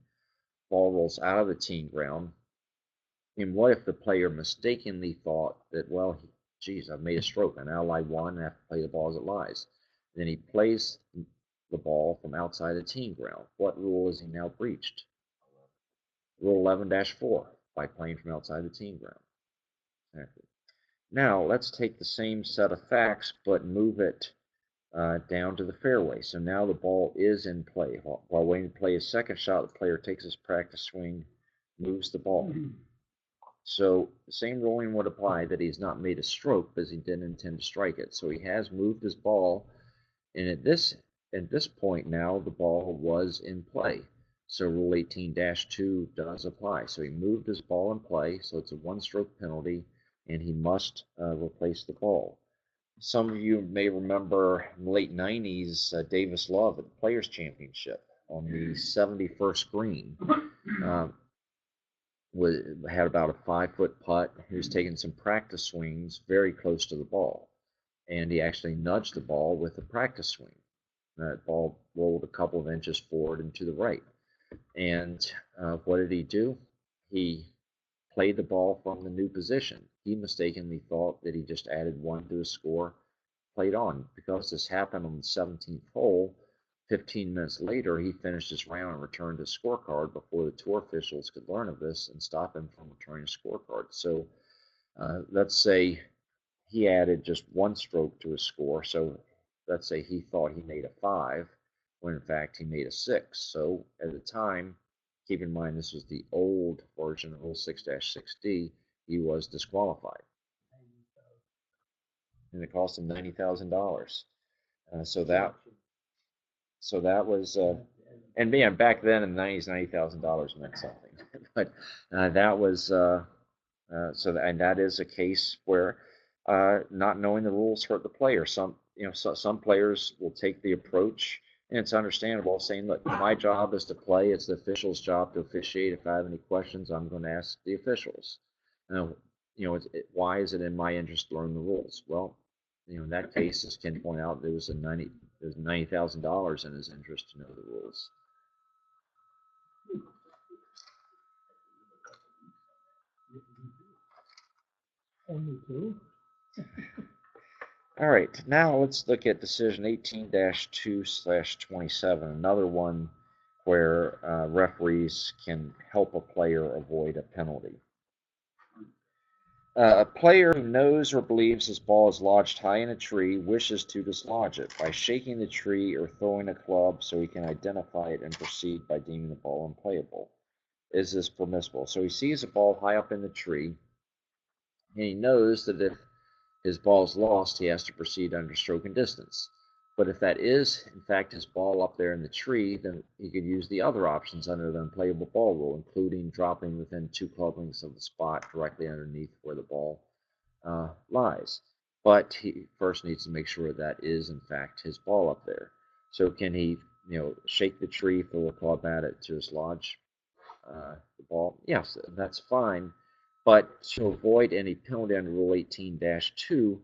ball rolls out of the teeing ground. And what if the player mistakenly thought that, well, geez, I've made a stroke. I now lie one and have to play the ball as it lies. Then he plays the ball from outside the teeing ground. What rule is he now breached? Rule 11-4, by playing from outside the teeing ground. Exactly. Now, let's take the same set of facts, but move it down to the fairway. So now the ball is in play. While waiting to play his second shot, the player takes his practice swing, moves the ball. So the same ruling would apply, that he's not made a stroke because he didn't intend to strike it. So he has moved his ball, and at this point now, the ball was in play. So Rule 18-2 does apply. So he moved his ball in play, so it's a one-stroke penalty, and he must replace the ball. Some of you may remember in the late 90s, Davis Love at the Players' Championship on the 71st green. Had about a 5-foot putt. He was taking some practice swings very close to the ball, and he actually nudged the ball with a practice swing. That ball rolled a couple of inches forward and to the right. And what did he do? He played the ball from the new position. He mistakenly thought that he just added one to his score, played on. Because this happened on the 17th hole, 15 minutes later, he finished his round and returned his scorecard before the tour officials could learn of this and stop him from returning his scorecard. So let's say he added just one stroke to his score. So let's say he thought he made a 5, when in fact he made a 6. So at the time, keep in mind this was the old version of Rule 6-6D, he was disqualified. And it cost him $90,000. So that was, and man, back then in the 90s, $90,000 meant something. But that was, and that is a case where not knowing the rules hurt the player. Some players will take the approach, and it's understandable, saying, "Look, my job is to play. It's the official's job to officiate. If I have any questions, I'm going to ask the officials." Why is it in my interest to learn the rules? Well, in that case, as Ken pointed out, there's $90,000 in his interest to know the rules. Only two? All right, now let's look at decision 18-2/27, another one where referees can help a player avoid a penalty. A player who knows or believes his ball is lodged high in a tree wishes to dislodge it by shaking the tree or throwing a club so he can identify it and proceed by deeming the ball unplayable. Is this permissible? So he sees a ball high up in the tree, and he knows that if his ball is lost, he has to proceed under stroke and distance. But if that is, in fact, his ball up there in the tree, then he could use the other options under the unplayable ball rule, including dropping within 2 club lengths of the spot directly underneath where the ball lies. But he first needs to make sure that is, in fact, his ball up there. So can he, shake the tree, throw a club at it to dislodge the ball? Yes, that's fine. But to avoid any penalty under Rule 18-2,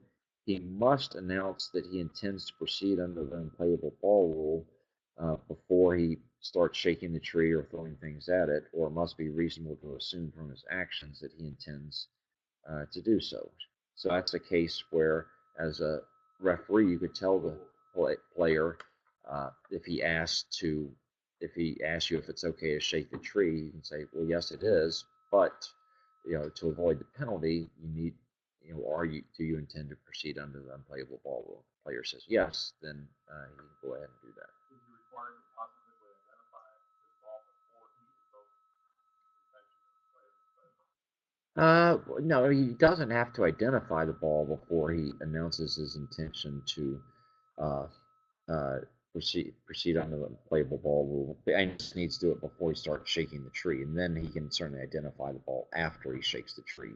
he must announce that he intends to proceed under the unplayable ball rule before he starts shaking the tree or throwing things at it, or it must be reasonable to assume from his actions that he intends to do so. So that's a case where, as a referee, you could tell the player if he asks you if it's okay to shake the tree, you can say, well, yes, it is, but to avoid the penalty, you need, do you intend to proceed under the unplayable ball rule? If the player says yes, then you can go ahead and do that. Is he required to positively identify his ball before he invokes the intention of playing? No, he doesn't have to identify the ball before he announces his intention to uh, proceed under the playable ball rule. And he just needs to do it before he starts shaking the tree, and then he can certainly identify the ball after he shakes the tree,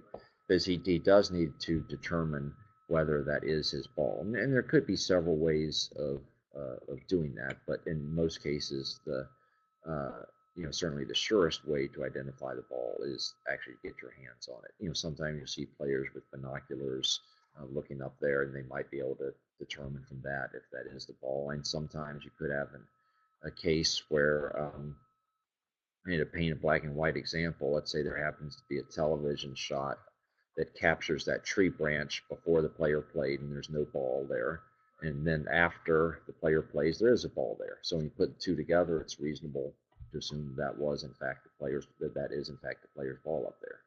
because he does need to determine whether that is his ball. And there could be several ways of doing that, but in most cases, certainly the surest way to identify the ball is actually to get your hands on it. Sometimes you see players with binoculars looking up there, and they might be able to determine from that if that is the ball. And sometimes you could have a case where, to paint a black and white example, let's say there happens to be a television shot that captures that tree branch before the player played, and there's no ball there. And then after the player plays, there is a ball there. So when you put the two together, it's reasonable to assume that was in fact that is in fact the player's ball up there.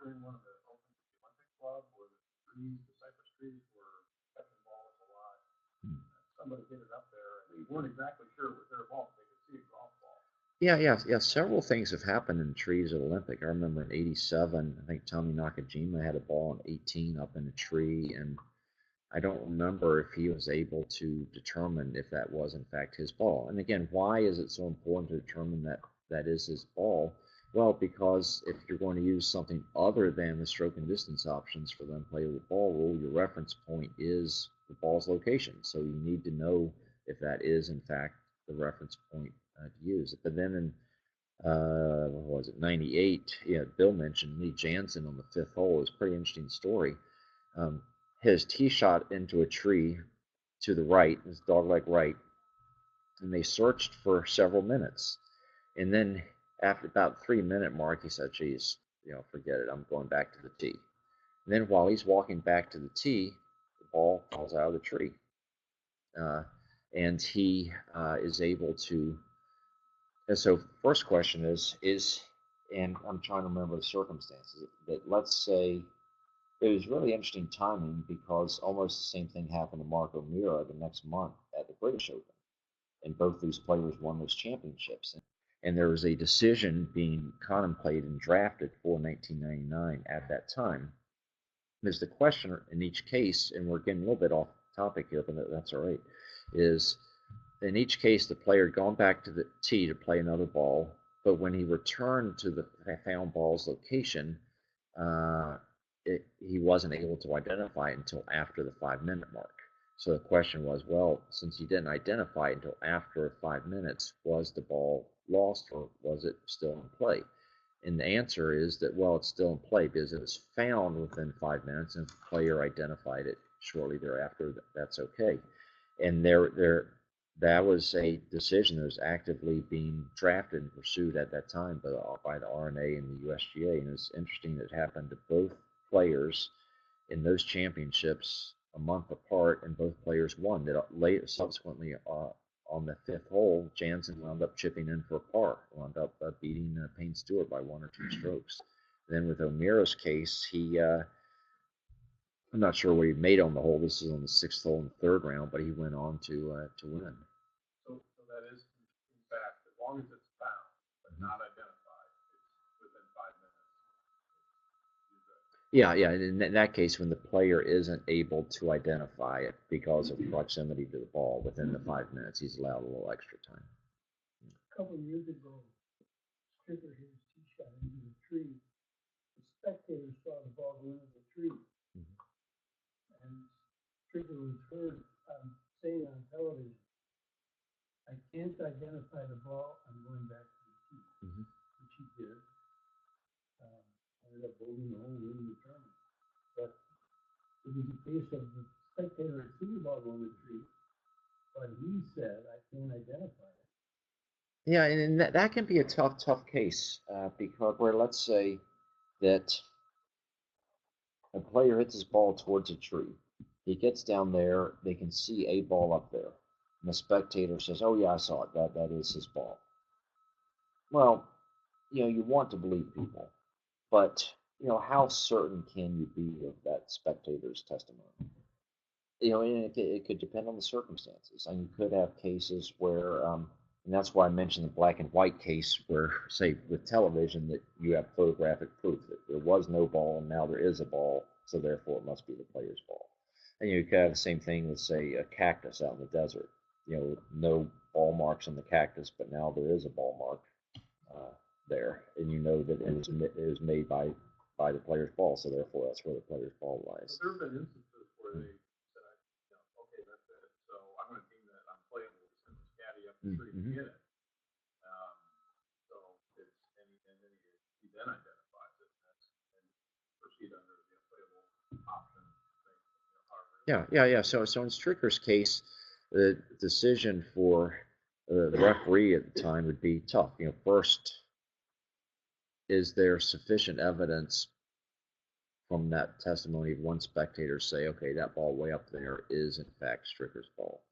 During one of the Olympic Club, where the cypress trees were catching balls a lot. Somebody hit it up there, and they weren't exactly sure it was their ball. They could see a golf ball. Yeah. Several things have happened in trees at Olympic. I remember in '87, I think Tommy Nakajima had a ball in 18 up in a tree, and I don't remember if he was able to determine if that was in fact his ball. And again, why is it so important to determine that that is his ball? Well, because if you're going to use something other than the stroke and distance options for the unplayable ball rule, your reference point is the ball's location. So you need to know if that is in fact the reference point to use. But then in what was it, '98? Yeah, Bill mentioned Lee Jansen on the 5th hole. It was a pretty interesting story. His tee shot into a tree to the right, his dogleg right, and they searched for several minutes. And then after about 3-minute mark, he said, geez, forget it, I'm going back to the tee. And then while he's walking back to the tee, the ball falls out of the tree. And he is able to, and so first question is, and I'm trying to remember the circumstances, but let's say it was really interesting timing because almost the same thing happened to Mark O'Meara the next month at the British Open, and both these players won those championships. And there was a decision being contemplated and drafted for 1999 at that time. Is the question in each case, and we're getting a little bit off topic here, but that's all right, is in each case the player had gone back to the tee to play another ball, but when he returned to the found ball's location, uh, he wasn't able to identify it until after the 5 minute mark. So the question was, well, since he didn't identify it until after 5 minutes, was the ball lost or was it still in play? And the answer is that, well, it's still in play because it was found within 5 minutes, and if the player identified it shortly thereafter, that's okay. And that was a decision that was actively being drafted and pursued at that time by the RNA and the USGA. And it's interesting that it happened to both players in those championships a month apart, and both players won. That subsequently, on the fifth hole, Jansen wound up chipping in for a par, wound up beating Payne Stewart by 1 or 2 strokes. Then with O'Meara's case, I'm not sure what he made on the hole. This is on the sixth hole in the third round, but he went on to win. So that is, in fact, as long as it's found but not identified, it's within 5 minutes. Yeah, yeah. In that case, when the player isn't able to identify it because of proximity to the ball within the 5 minutes, he's allowed a little extra time. A couple of years ago, Stricker hit his tee shot into the tree. The spectators saw the ball go into the tree. And Stricker was heard saying on television, I can't identify the ball, I'm going back to the tee, which he did. Ended up holding the hole, winning the tournament. But it was a case of the spectator had seen the ball go in the tree, but he said, I can't identify it. Yeah, and that can be a tough case because where let's say that a player hits his ball towards a tree. He gets down there, they can see a ball up there. And the spectator says, oh, yeah, I saw it. That is his ball. Well, you want to believe people, but, how certain can you be of that spectator's testimony? And it could depend on the circumstances. And you could have cases where, and that's why I mentioned the black and white case where, say, with television, that you have photographic proof that there was no ball and now there is a ball, so therefore it must be the player's ball. And you could have the same thing with, say, a cactus out in the desert. No ball marks on the cactus, but now there is a ball mark there, and you know that it was made by the player's ball, so therefore that's where the player's ball lies. There have been instances where they said, okay, that's it. So I'm going to deem that unplayable. Send this caddy up the tree to get it. So it's and then he then identifies it and proceed under the unplayable option. Yeah. So in Stricker's case, the decision for the referee at the time would be tough. First, is there sufficient evidence from that testimony of one spectator say, okay, that ball way up there is in fact Stricker's ball?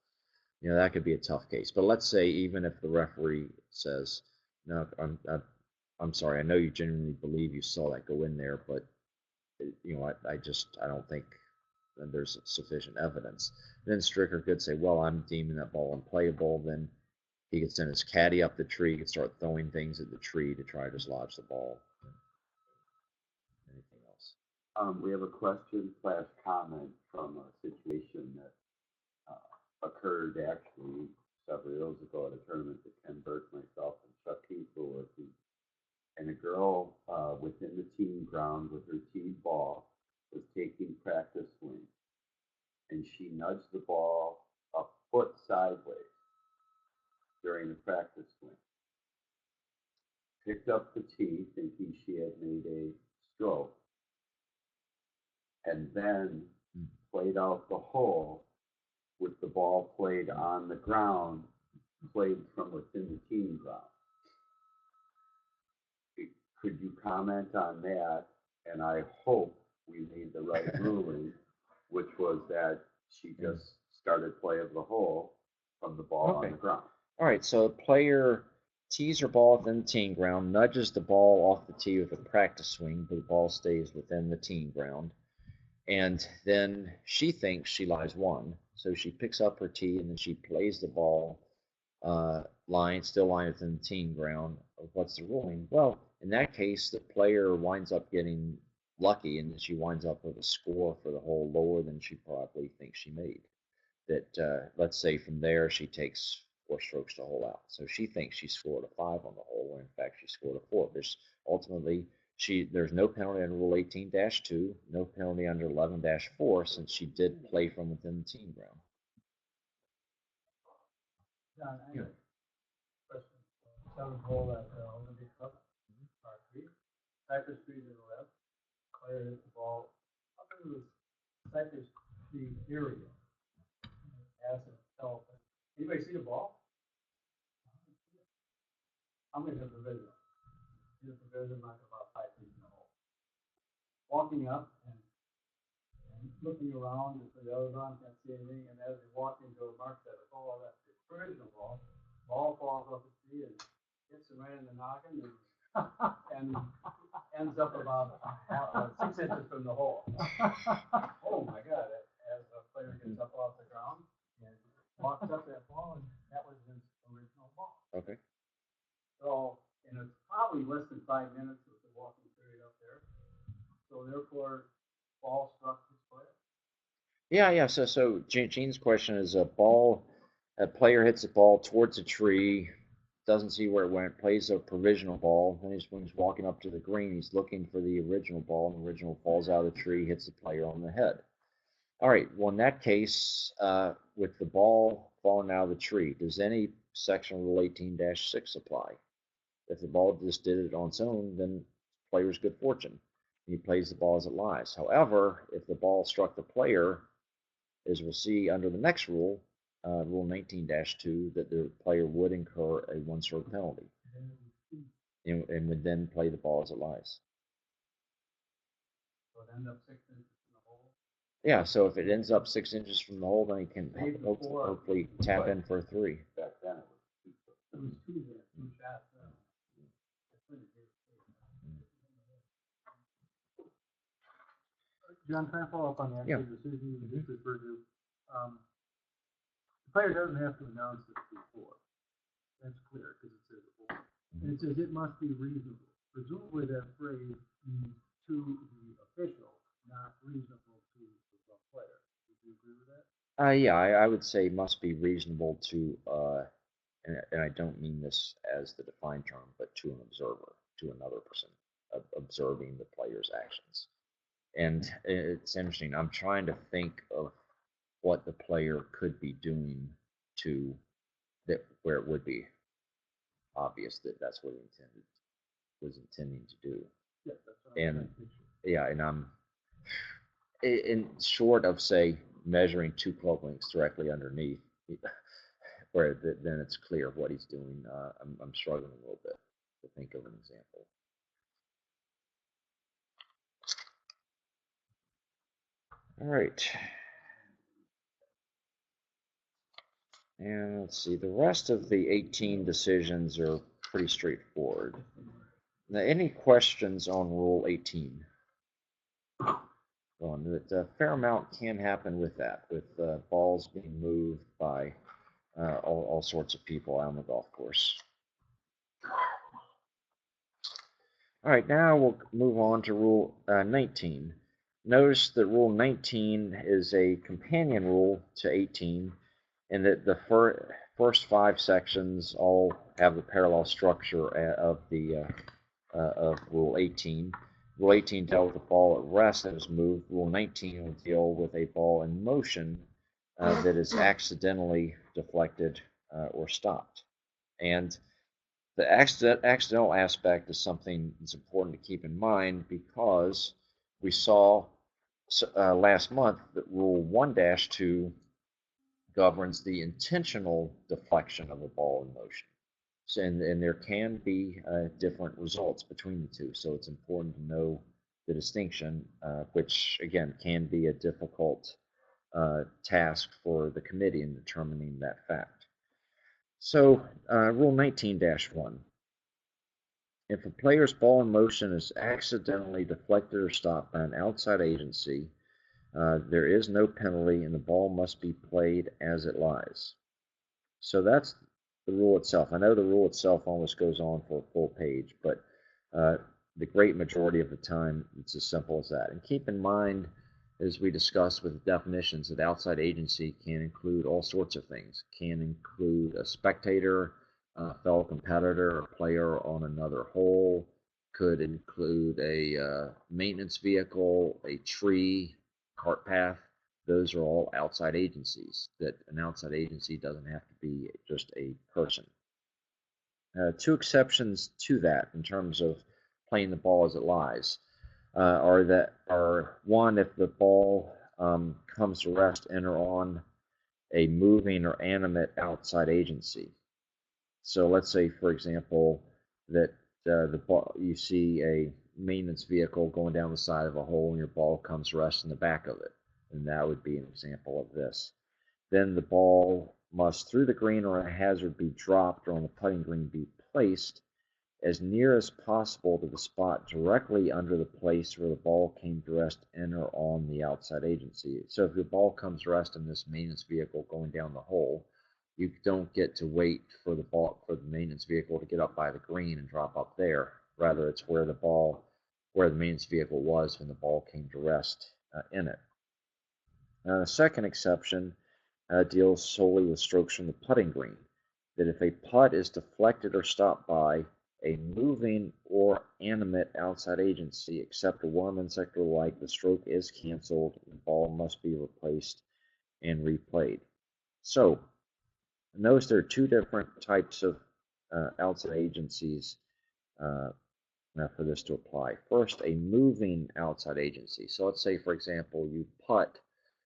That could be a tough case. But let's say even if the referee says, no, I'm sorry, I know you genuinely believe you saw that go in there, but I don't think there's sufficient evidence. Then Stricker could say, well, I'm deeming that ball unplayable. Then he could send his caddy up the tree, he could start throwing things at the tree to try to dislodge the ball. Anything else? We have a question/comment from a situation that occurred actually several years ago at a tournament that Ken Burke, myself, and Chuck Keith were working. And a girl within the team ground with her teed ball was taking practice swings. And she nudged the ball a foot sideways during the practice swing. Picked up the tee thinking she had made a stroke. And then played out the hole with the ball played on the ground, played from within the team ground. Could you comment on that? And I hope we made the right ruling, which was that she just started play of the hole from the ball on the ground. All right, so the player tees her ball within the team ground, nudges the ball off the tee with a practice swing, but the ball stays within the team ground. And then she thinks she lies one, so she picks up her tee and then she plays the ball still lying within the teeing ground. What's the ruling? Well, in that case, the player winds up getting lucky, and she winds up with a score for the hole lower than she probably thinks she made. That let's say from there she takes 4 strokes to hole out, so she thinks she scored a 5 on the hole, when in fact she scored a 4. There's no penalty under Rule 18-2, no penalty under 11-4, since she did play from within the teeing ground. John, I have a question. Seventh hole at the Olympic Cup, par three. Cypress tree to the left. Player hits the ball up into the Cypress tree area. As itself. Anybody see the ball? I'm in the pavilion. In the pavilion, like about 5 feet in the hole. Walking up and looking around, and for the other round, can't see anything. And as you're walking, Joe Mark said, "Oh, that's the original ball." Ball falls off the tree and hits him right in the noggin and ends up about 6 inches from the hole. Oh my God! As the player gets up off the ground and walks up that ball, and that was his original ball. Okay. So, and it's probably less than 5 minutes with the walking period up there. So therefore, ball struck this player. Yeah. So Gene's question is a player hits a ball towards a tree, doesn't see where it went, plays a provisional ball. Then when he's walking up to the green, he's looking for the original ball, and the original falls out of the tree, hits the player on the head. All right. Well, in that case, with the ball falling out of the tree, does any section of Rule 18-6 apply? If the ball just did it on its own, then player's good fortune. He plays the ball as it lies. However, if the ball struck the player, as we'll see under the next rule, Rule 19-2, that the player would incur a 1-stroke penalty and would then play the ball as it lies. So it ends up 6 inches from the hole. Yeah, so if it ends up 6 inches from the hole, then he can hopefully tap in for a 3. Back then it was 2 there, 2 shots. John, can I follow up on that? Yeah. Decision you just referred to. The player doesn't have to announce this before. That's clear because it says it before. And it says it must be reasonable. Presumably that phrase means to the official, not reasonable to the player. Would you agree with that? Yeah, I would say must be reasonable to, and I don't mean this as the defined term, but to an observer, to another person observing the player's actions. And it's interesting. I'm trying to think of what the player could be doing to that where it would be obvious that that's what he was intending to do. Yeah, that's what I'm And yeah, and I'm in short of say measuring 2 club links directly underneath, where then it's clear what he's doing. I'm struggling a little bit to think of an example. All right. And let's see, the rest of the 18 decisions are pretty straightforward. Now, any questions on Rule 18? Well, a fair amount can happen with that, with balls being moved by all sorts of people out on the golf course. All right, now we'll move on to Rule 19. Notice that Rule 19 is a companion rule to 18, and that the first 5 sections all have the parallel structure of Rule 18. Rule 18 dealt with a ball at rest that was moved. Rule 19 will deal with a ball in motion that is accidentally deflected or stopped. And the accidental aspect is something that's important to keep in mind, because we saw last month that Rule 1-2 governs the intentional deflection of a ball in motion. So, and there can be different results between the two. So it's important to know the distinction, which again can be a difficult task for the committee in determining that fact. So Rule 19-1. If a player's ball in motion is accidentally deflected or stopped by an outside agency, There is no penalty, and the ball must be played as it lies. So that's the rule itself. I know the rule itself almost goes on for a full page, but uh, the great majority of the time it's as simple as that. And keep in mind, as we discussed with the definitions, that outside agency can include all sorts of things. Can include a spectator, a fellow competitor, a player on another hole. Could include a maintenance vehicle, a tree, cart path. Those are all outside agencies. That an outside agency doesn't have to be just a person. Two exceptions to that in terms of playing the ball as it lies are one, if the ball comes to rest in or on a moving or animate outside agency. So let's say, for example, that the ball, you see a maintenance vehicle going down the side of a hole, and your ball comes to rest in the back of it, and that would be an example of this. Then the ball must, through the green or a hazard, be dropped, or on the putting green be placed as near as possible to the spot directly under the place where the ball came to rest in or on the outside agency. So if your ball comes to rest in this maintenance vehicle going down the hole, you don't get to wait for the maintenance vehicle to get up by the green and drop up there. Rather, it's where the maintenance vehicle was when the ball came to rest in it. The second exception deals solely with strokes from the putting green. That if a putt is deflected or stopped by a moving or animate outside agency, except a worm, insect, or like, the stroke is canceled. The ball must be replaced and replayed. So, notice there are two different types of outside agencies for this to apply. First, a moving outside agency. So let's say, for example, you putt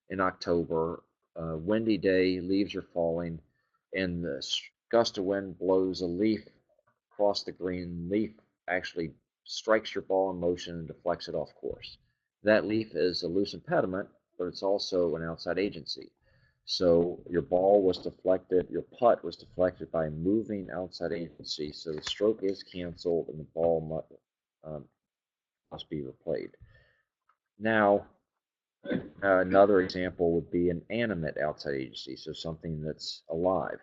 in October, windy day, leaves are falling, and the gust of wind blows a leaf across the green. Leaf actually strikes your ball in motion and deflects it off course. That leaf is a loose impediment, but it's also an outside agency. So your ball was deflected, your putt was deflected by a moving outside agency. So the stroke is canceled and the ball must be replayed. Now, another example would be an animate outside agency, so something that's alive.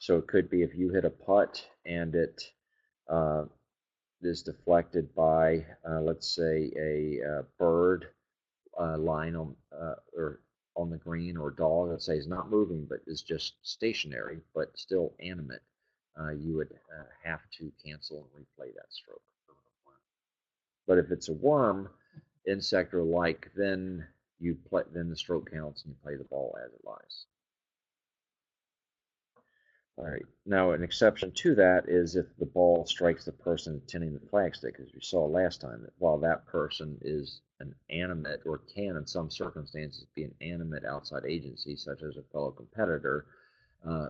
So it could be if you hit a putt and it uh, is deflected by, let's say, a bird lying on the green, or a dog, let's say, is not moving but is just stationary but still animate. You would have to cancel and replay that stroke. But if it's a worm, insect, or like, then then the stroke counts and you play the ball as it lies. All right. Now, an exception to that is if the ball strikes the person attending the flagstick, as we saw last time, that while that person is an animate, or can in some circumstances be an animate outside agency, such as a fellow competitor, uh,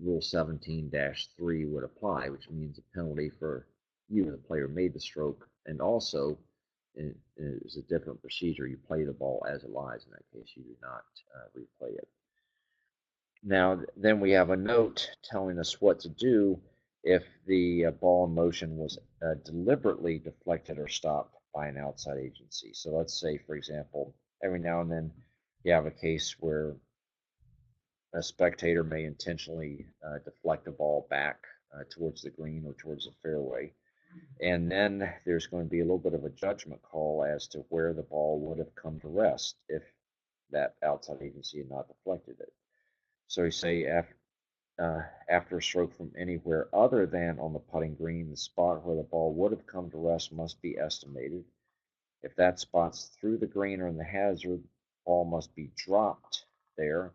Rule 17-3 would apply, which means a penalty for you, the player, made the stroke, and also it is a different procedure. You play the ball as it lies. In that case, you do not replay it. Now, then we have a note telling us what to do if the ball in motion was deliberately deflected or stopped by an outside agency. So let's say, for example, every now and then you have a case where a spectator may intentionally deflect a ball back towards the green or towards the fairway. And then there's going to be a little bit of a judgment call as to where the ball would have come to rest if that outside agency had not deflected it. So you say after a stroke from anywhere other than on the putting green, the spot where the ball would have come to rest must be estimated. If that spot's through the green or in the hazard, the ball must be dropped there.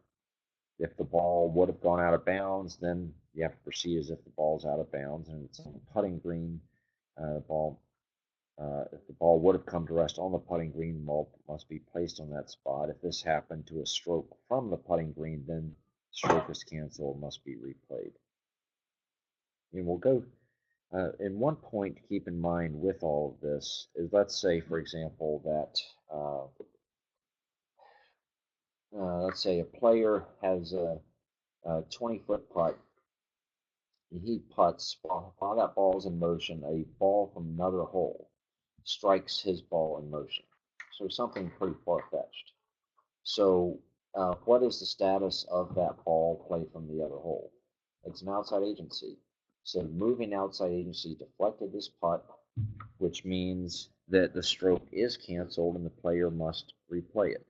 If the ball would have gone out of bounds, then you have to proceed as if the ball's out of bounds. And if it's on the putting green, if the ball would have come to rest on the putting green, the ball must be placed on that spot. If this happened to a stroke from the putting green, then stroke is canceled and must be replayed. And we'll go, and one point to keep in mind with all of this is, let's say, for example, that let's say a player has a 20-foot putt, and he putts, while that ball's in motion, a ball from another hole strikes his ball in motion. So something pretty far-fetched. So, what is the status of that ball played from the other hole? It's an outside agency. So, moving outside agency deflected this putt, which means that the stroke is canceled and the player must replay it.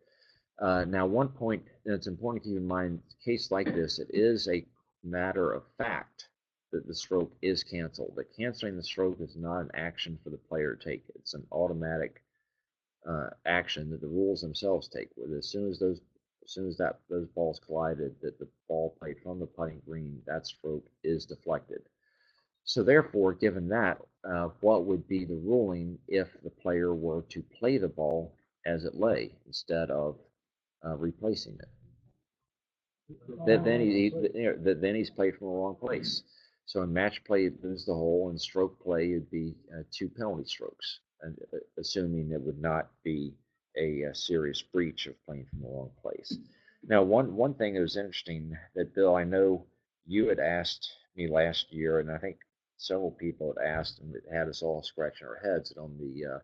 Now, one point that's important to keep in mind, in a case like this, it is a matter of fact that the stroke is canceled. That canceling the stroke is not an action for the player to take. It's an automatic action that the rules themselves take. With as soon as those balls collided, that the ball played from the putting green, that stroke is deflected. So therefore, given that, what would be the ruling if the player were to play the ball as it lay instead of replacing it? Then he's played from the wrong place. So in match play, you'd lose the hole. In stroke play, it'd be 2 penalty strokes, assuming it would not be a serious breach of playing from the wrong place. Now, one thing that was interesting that, Bill, I know you had asked me last year, and I think several people had asked, and it had us all scratching our heads, that on the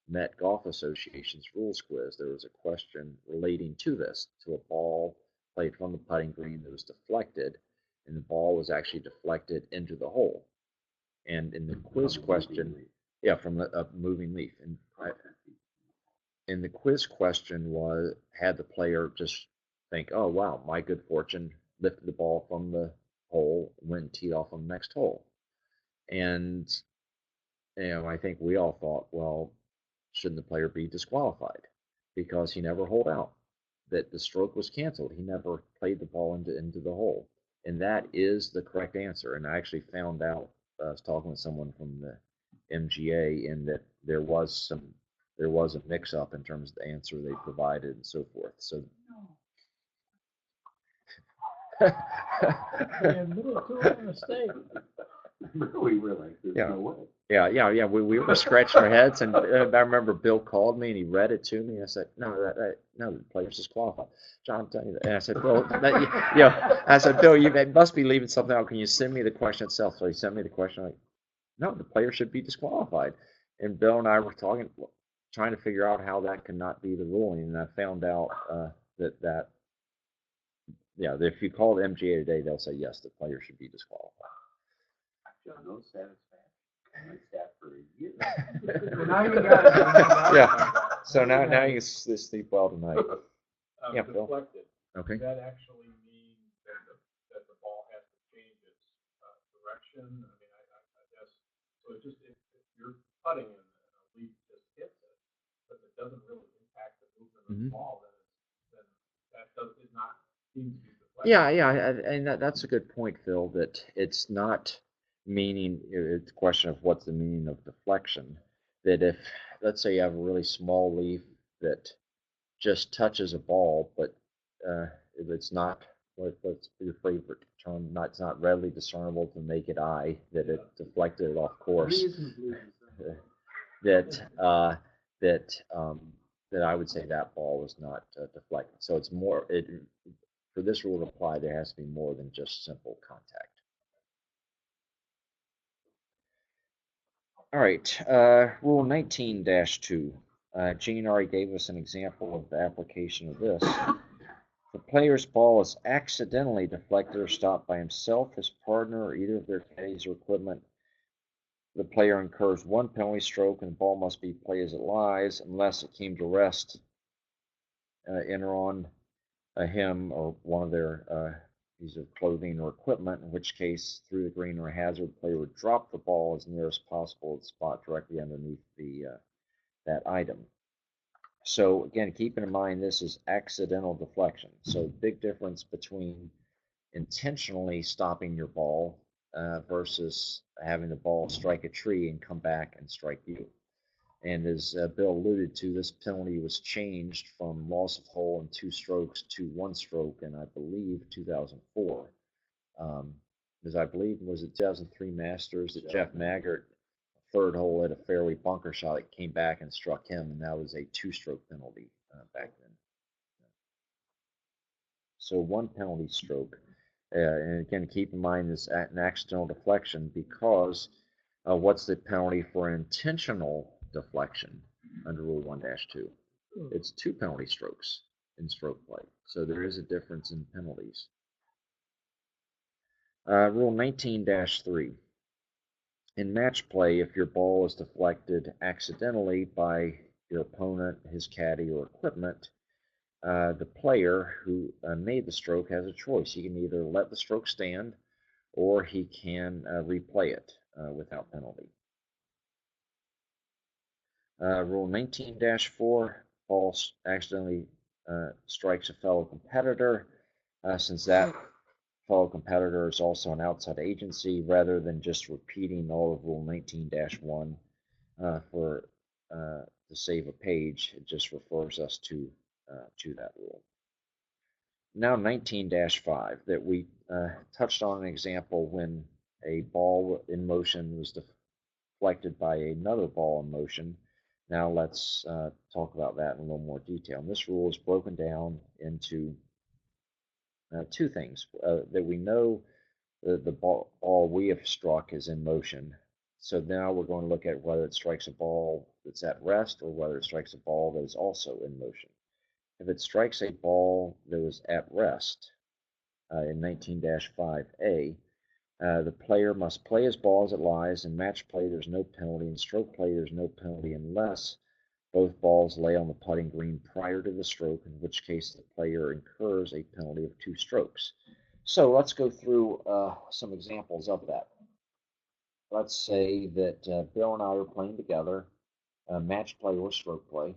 Met Golf Association's rules quiz, there was a question relating to this, to a ball played from the putting green that was deflected, and the ball was actually deflected into the hole. And in the quiz question, yeah, from a moving leaf, and the quiz question was, had the player just think, oh wow, my good fortune, lifted the ball from the hole, went and teed off on the next hole, and I think we all thought, well, shouldn't the player be disqualified because he never holed out? That the stroke was canceled. He never played the ball into the hole, and that is the correct answer. And I actually found out, I was talking with someone from the MGA, in that there was a mix-up in terms of the answer they provided and so forth. So. A little too of a mistake. We were like, there's no way. Yeah. We were scratching our heads, and I remember Bill called me and he read it to me. And I said, no, the player's disqualified. John, I'm telling you that. And I said, Bill, Bill, you must be leaving something out. Can you send me the question itself? So he sent me the question. Like, no, the player should be disqualified. And Bill and I were talking, trying to figure out how that could not be the ruling. And I found out that if you call the MGA today, they'll say yes, the player should be disqualified. No satisfaction. I sat for a year. Well, now you got it. Yeah. So now you can sleep well tonight. Yeah, Bill. Deflected. Okay. Does that actually mean that the ball has to change its direction? I mean, I guess so. It's just if you're putting and a leaf just hits it, but it doesn't really impact the movement of the ball, then that is not seem to be deflected. Yeah, and that's a good point, Phil. That it's not meaning. It's a question of what's the meaning of deflection. That if, let's say, you have a really small leaf that just touches a ball, but if it's not, what's your favorite term? It's not readily discernible to the naked eye, that it deflected it off course. That I would say that ball was not deflected. So it's more. For this rule to apply, there has to be more than just simple contact. All right, Rule 19-2. Gene already gave us an example of the application of this. The player's ball is accidentally deflected or stopped by himself, his partner, or either of their caddies or equipment. The player incurs 1 penalty stroke, and the ball must be played as it lies unless it came to rest in or on him or one of their piece of clothing or equipment, in which case, through the green or hazard, the player would drop the ball as near as possible to the spot directly underneath that item. So again, keeping in mind this is accidental deflection. So big difference between intentionally stopping your ball versus having the ball strike a tree and come back and strike you. And as Bill alluded to, this penalty was changed from loss of hole in 2 strokes to 1 stroke in, I believe, 2004. Because I believe, was it 2003 Masters that Jeff Maggart, third hole at a fairway bunker shot, that came back and struck him, and that was a 2-stroke penalty back then. So 1 penalty stroke. And again, keep in mind this an accidental deflection, because what's the penalty for an intentional deflection under Rule 1-2? It's 2 penalty strokes. in stroke play. So there is a difference in penalties. Rule 19-3. In match play, if your ball is deflected accidentally by your opponent, his caddy, or equipment, the player who made the stroke has a choice. He can either let the stroke stand or he can replay it without penalty. Rule 19-4, ball accidentally strikes a fellow competitor. Since that fellow competitor is also an outside agency, rather than just repeating all of Rule 19-1 to save a page, it just refers us to that rule. Now 19-5, that we touched on an example when a ball in motion was deflected by another ball in motion. Now let's talk about that in a little more detail. And this rule is broken down into two things. That we know the ball we have struck is in motion. So now we're going to look at whether it strikes a ball that's at rest or whether it strikes a ball that is also in motion. If it strikes a ball that was at rest in 19-5A, the player must play his ball as it lies. In match play, there's no penalty. In stroke play, there's no penalty unless both balls lay on the putting green prior to the stroke, in which case the player incurs a penalty of 2 strokes. So let's go through some examples of that. Let's say that Bill and I are playing together, match play or stroke play,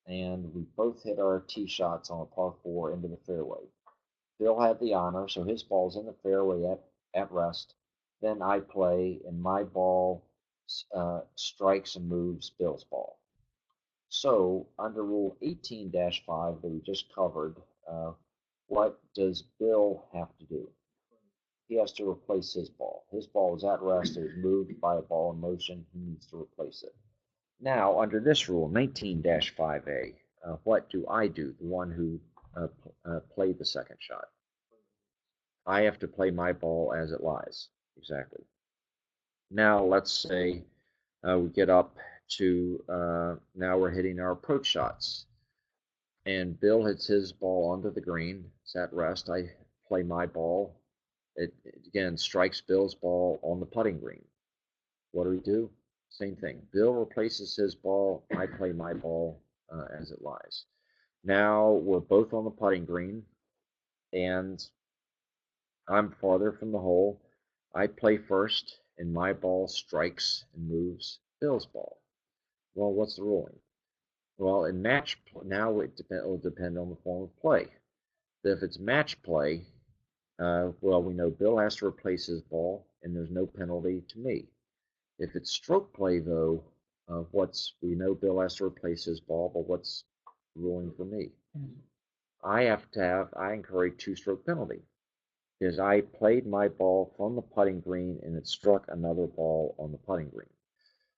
and we both hit our tee shots on a par 4 into the fairway. Bill had the honor, so his ball's in the fairway at rest. Then I play, and my ball strikes and moves Bill's ball. So under Rule 18-5 that we just covered, what does Bill have to do? He has to replace his ball. His ball is at rest. It was moved by a ball in motion. He needs to replace it. Now, under this rule, 19-5A, what do I do, the one who played the second shot? I have to play my ball as it lies. Exactly. Now, let's say we get up to, now we're hitting our approach shots. And Bill hits his ball onto the green. It's at rest. I play my ball. It again strikes Bill's ball on the putting green. What do? Same thing. Bill replaces his ball. I play my ball as it lies. Now we're both on the putting green, and I'm farther from the hole. I play first, and my ball strikes and moves Bill's ball. Well, what's the ruling? Well, in match now it will depend on the form of play. If it's match play, well, we know Bill has to replace his ball, and there's no penalty to me. If it's stroke play, though, we know Bill has to replace his ball, but what's ruling for me? I incur a 2-stroke penalty because I played my ball from the putting green and it struck another ball on the putting green.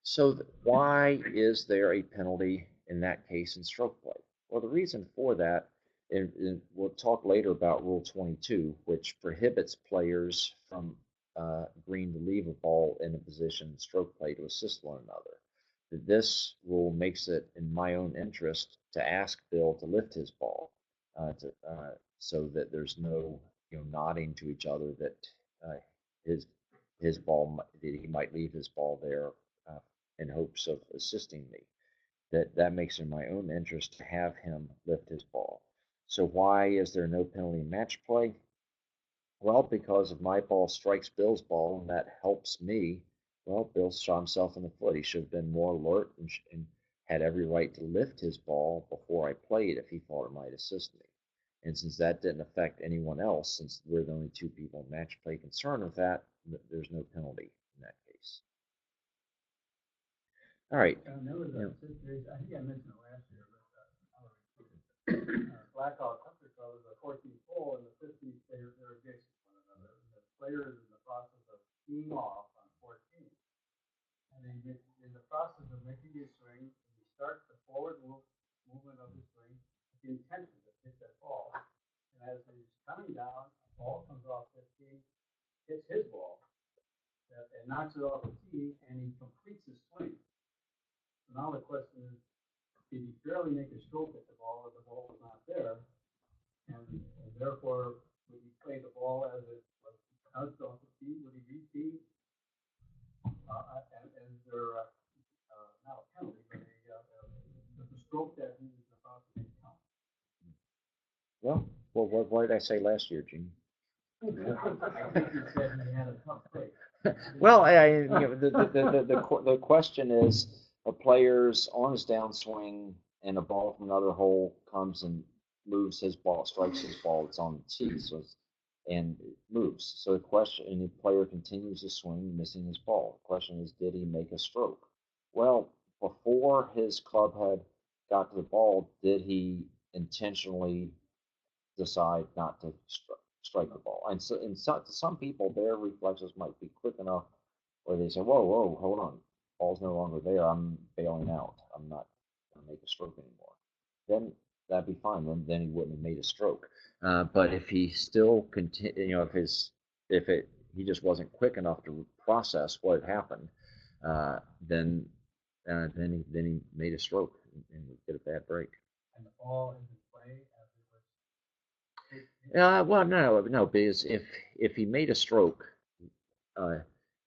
So why is there a penalty in that case in stroke play? Well, the reason for that, and we'll talk later about Rule 22, which prohibits players from green to leave a ball in a position in stroke play to assist one another. This rule makes it in my own interest to ask Bill to lift his ball, so that there's no nodding to each other that his ball that he might leave his ball there in hopes of assisting me. That makes it in my own interest to have him lift his ball. So why is there no penalty in match play? Well, because if my ball strikes Bill's ball and that helps me, well, Bill shot himself in the foot. He should have been more alert and had every right to lift his ball before I played if he thought it might assist me. And since that didn't affect anyone else, since we're the only 2 people in match play concerned with that, there's no penalty in that case. All right. There was a situation, I think I mentioned it last year, but Blackhawk Country Club was a 14th hole, and the 15th, they're adjacent to one another. The player is in the process of teeing off on 14. And in the process of making his swing, he starts the forward movement of the swing with the intention to hit that ball. And as he's coming down, a ball comes off 15, hits his ball, and knocks it off the tee, and he completes his swing. So now the question is, did he barely make a stroke at the ball, or the ball was not there? And therefore, would he play the ball as it was nudged off the tee? Would he re-tee? And is there not a penalty, but the stroke that he was about to make count? Well, what did I say last year, Gene? I think you said he had a tough break. Well, the question is, a player's on his downswing and a ball from another hole comes and moves his ball, strikes his ball that's on the tee, and moves. So the question, and the player continues to swing, missing his ball. The question is, did he make a stroke? Well, before his club head got to the ball, did he intentionally decide not to strike the ball? And so, to some people, their reflexes might be quick enough where they say, whoa, hold on, ball's no longer there. I'm bailing out. I'm not going to make a stroke anymore. Then that'd be fine. Then he wouldn't have made a stroke. But if he still continue, he just wasn't quick enough to process what had happened, then he made a stroke and get a bad break. And the ball is in play as it was. Well, no, because if he made a stroke,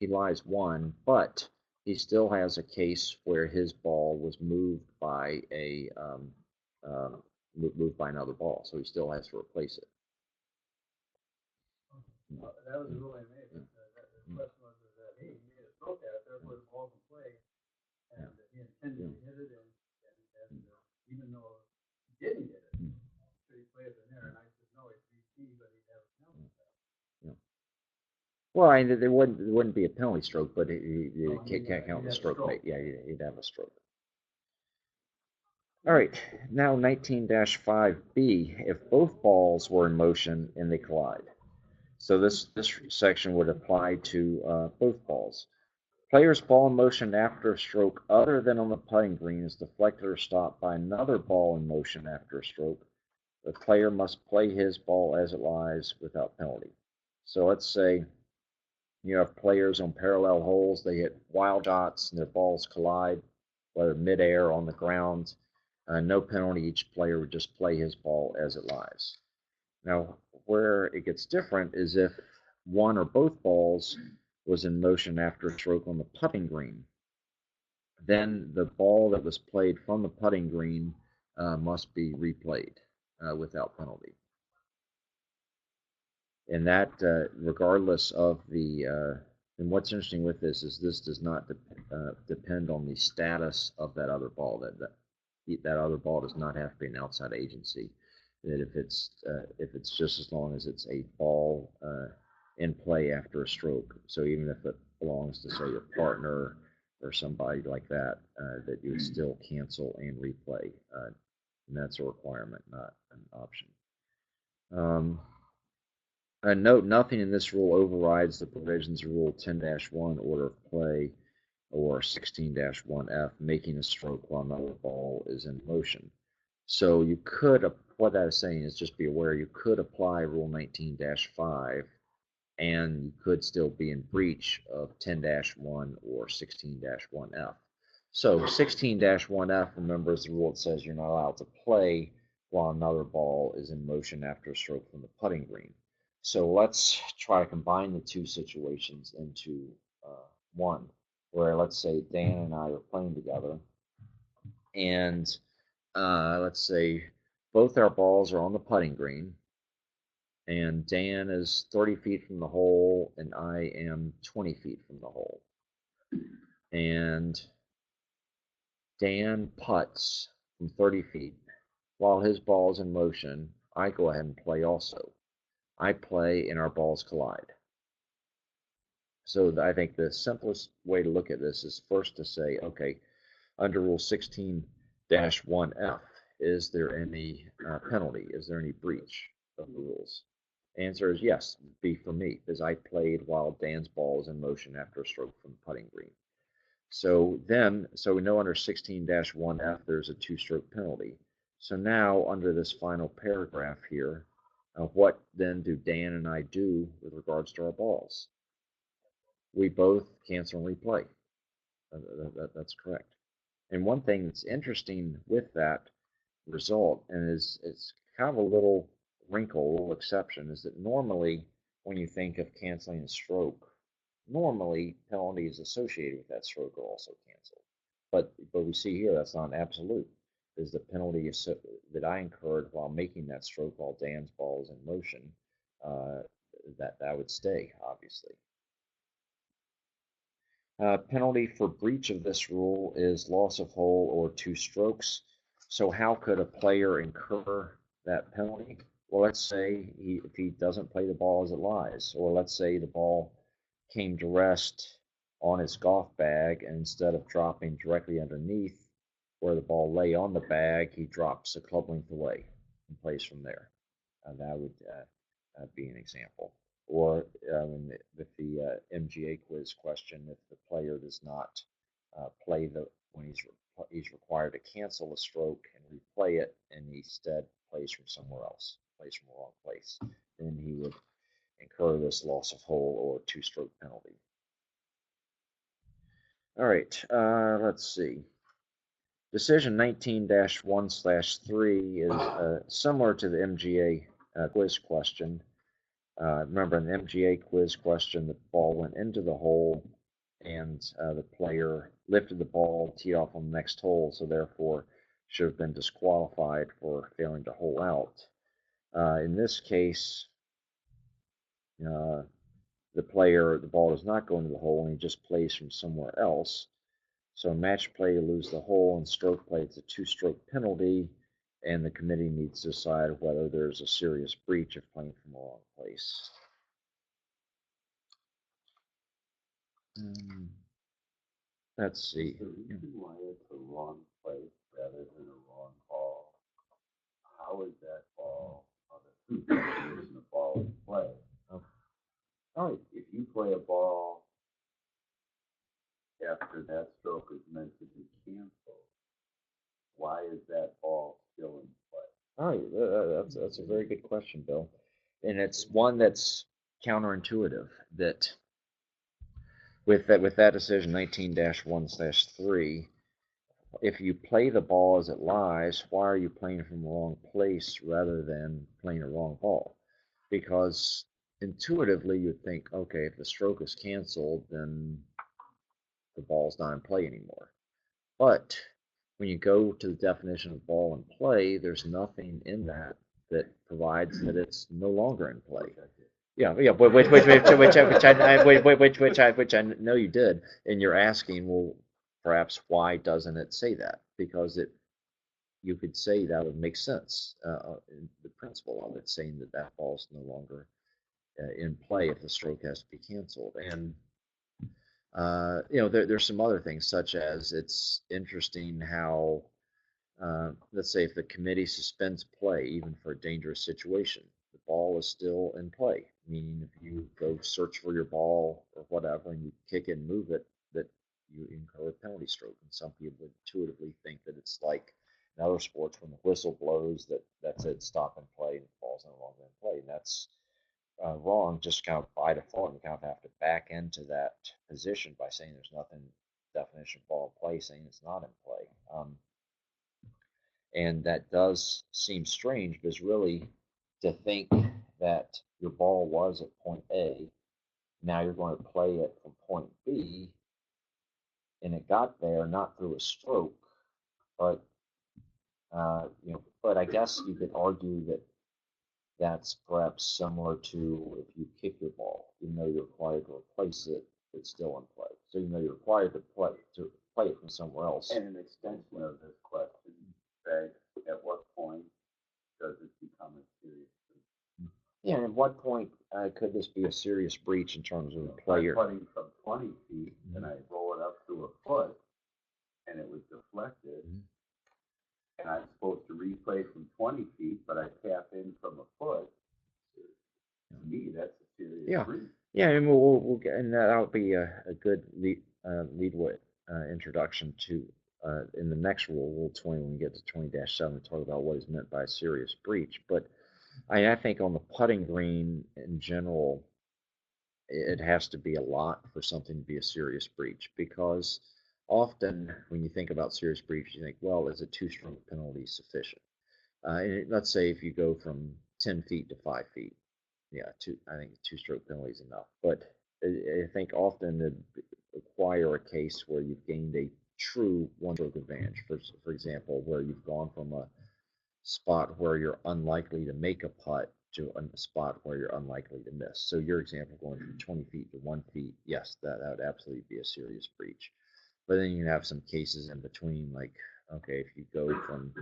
he lies one, but he still has a case where his ball was moved by moved by another ball, so he still has to replace it. That was really amazing. The question was that hey, he made a stroke at it, therefore the ball's in play, and he intended to hit it, and even though he didn't hit it, so he played it in there, and I said no, it's VT, but he'd have a penalty. Well, there wouldn't be a penalty stroke, but he can't count the stroke rate. Yeah, he'd have a stroke. All right, now 19-5B, if both balls were in motion and they collide. So this section would apply to both balls. Player's ball in motion after a stroke other than on the putting green is deflected or stopped by another ball in motion after a stroke. The player must play his ball as it lies without penalty. So let's say you have players on parallel holes, they hit wild shots and their balls collide, whether midair or on the ground. No penalty, each player would just play his ball as it lies. Now, where it gets different is if one or both balls was in motion after a stroke on the putting green, then the ball that was played from the putting green must be replayed without penalty. And that, regardless of and what's interesting with this is this does not depend on the status of that other ball. That other ball does not have to be an outside agency. That if it's just as long as it's a ball in play after a stroke. So even if it belongs to, say, your partner or somebody like that, that you would still cancel and replay. And that's a requirement, not an option. Note, nothing in this rule overrides the provisions of Rule 10-1 order of play or 16-1F, making a stroke while another ball is in motion. So you could, what that is saying is just be aware, you could apply Rule 19-5 and you could still be in breach of 10-1 or 16-1F. So 16-1F, remember, is the rule that says you're not allowed to play while another ball is in motion after a stroke from the putting green. So let's try to combine the two situations into one, where let's say Dan and I are playing together, and let's say both our balls are on the putting green, and Dan is 30 feet from the hole, and I am 20 feet from the hole. And Dan putts from 30 feet. While his ball is in motion, I go ahead and play also. I play and our balls collide. So I think the simplest way to look at this is first to say, okay, under Rule 16-1F, is there any penalty? Is there any breach of the rules? Answer is yes, B for me, because I played while Dan's ball is in motion after a stroke from the putting green. So we know under 16-1F there's a two-stroke penalty. So now under this final paragraph here, what then do Dan and I do with regards to our balls? We both cancel and replay. That's correct. And one thing that's interesting with that result, and it's kind of a little wrinkle, a little exception, is that normally when you think of canceling a stroke, normally penalties associated with that stroke are also canceled. But we see here that's not absolute. Is the penalty that I incurred while making that stroke while Dan's ball is in motion, uh, that would stay, obviously. Penalty for breach of this rule is loss of hole or 2 strokes. So how could a player incur that penalty? Well, let's say if he doesn't play the ball as it lies, or let's say the ball came to rest on his golf bag, and instead of dropping directly underneath where the ball lay on the bag, he drops a club length away and plays from there. That would be an example. Or with the MGA quiz question, if the player does not play when he's required to cancel a stroke and replay it, and he instead plays from somewhere else, plays from the wrong place, then he would incur this loss of hole or 2-stroke penalty. All right, let's see. Decision 19-1/3 is similar to the MGA quiz question. Remember, in the MGA quiz question, the ball went into the hole, and the player lifted the ball, teed off on the next hole, so therefore should have been disqualified for failing to hole out. In this case, the ball does not go into the hole, and he just plays from somewhere else. So match play, you lose the hole, and stroke play, it's a 2-stroke penalty, and the committee needs to decide whether there's a serious breach of playing from the wrong place. Let's see. The reason why it's a wrong place rather than a wrong ball, how is that ball the definition of ball in play? Oh, if you play a ball after that stroke is meant to be canceled, why is that ball still in play? All right, that's a very good question, Bill, and it's one that's counterintuitive. That with that decision 19-1/3, if you play the ball as it lies, why are you playing from the wrong place rather than playing a wrong ball? Because intuitively you'd think, okay, if the stroke is canceled, then the ball's not in play anymore. But when you go to the definition of ball in play, there's nothing in that that provides that it's no longer in play. Yeah, which I know you did, and you're asking, well, perhaps why doesn't it say that? Because you could say that would make sense, in the principle of it, saying that that ball's no longer in play if the stroke has to be canceled. And there's some other things, such as it's interesting how, let's say, if the committee suspends play, even for a dangerous situation, the ball is still in play. Meaning, if you go search for your ball or whatever, and you kick it and move it, that you incur a penalty stroke. And some people would intuitively think that it's like in other sports when the whistle blows, that's it, stop and play, and the ball's no longer in play. And that's wrong, just kind of by default. You kind of have to back into that position by saying there's nothing definition of ball in play, saying it's not in play. And that does seem strange, because really to think that your ball was at point A, now you're going to play it from point B, and it got there not through a stroke, but but I guess you could argue that that's perhaps similar to if you kick your ball, even though you're required to replace it, it's still in play. So even though you're required to play it from somewhere else. And an extension of this question, Greg, at what point does it become a serious breach? Yeah, and at what point could this be a serious breach in terms of the player? If I'm putting from 20 feet and I roll it up to a foot and it was deflected, and I'm supposed to replay from 20 feet, but I tap in from a foot, to me, that's a serious breach. Yeah, and we'll get, and that'll be a good leadway introduction to in the next Rule 20, when we get to 20-7, talk about what is meant by a serious breach. But I think on the putting green in general, it has to be a lot for something to be a serious breach, because often when you think about serious breach, you think, well, is a two-stroke penalty sufficient? Let's say if you go from 10 feet to 5 feet, yeah, I think two-stroke penalty is enough. But I think often it require a case where you've gained a true one-stroke advantage. For example, where you've gone from a spot where you're unlikely to make a putt to a spot where you're unlikely to miss. So your example going from 20 feet to 1 feet, yes, that would absolutely be a serious breach. But then you have some cases in between, like, okay, if you go from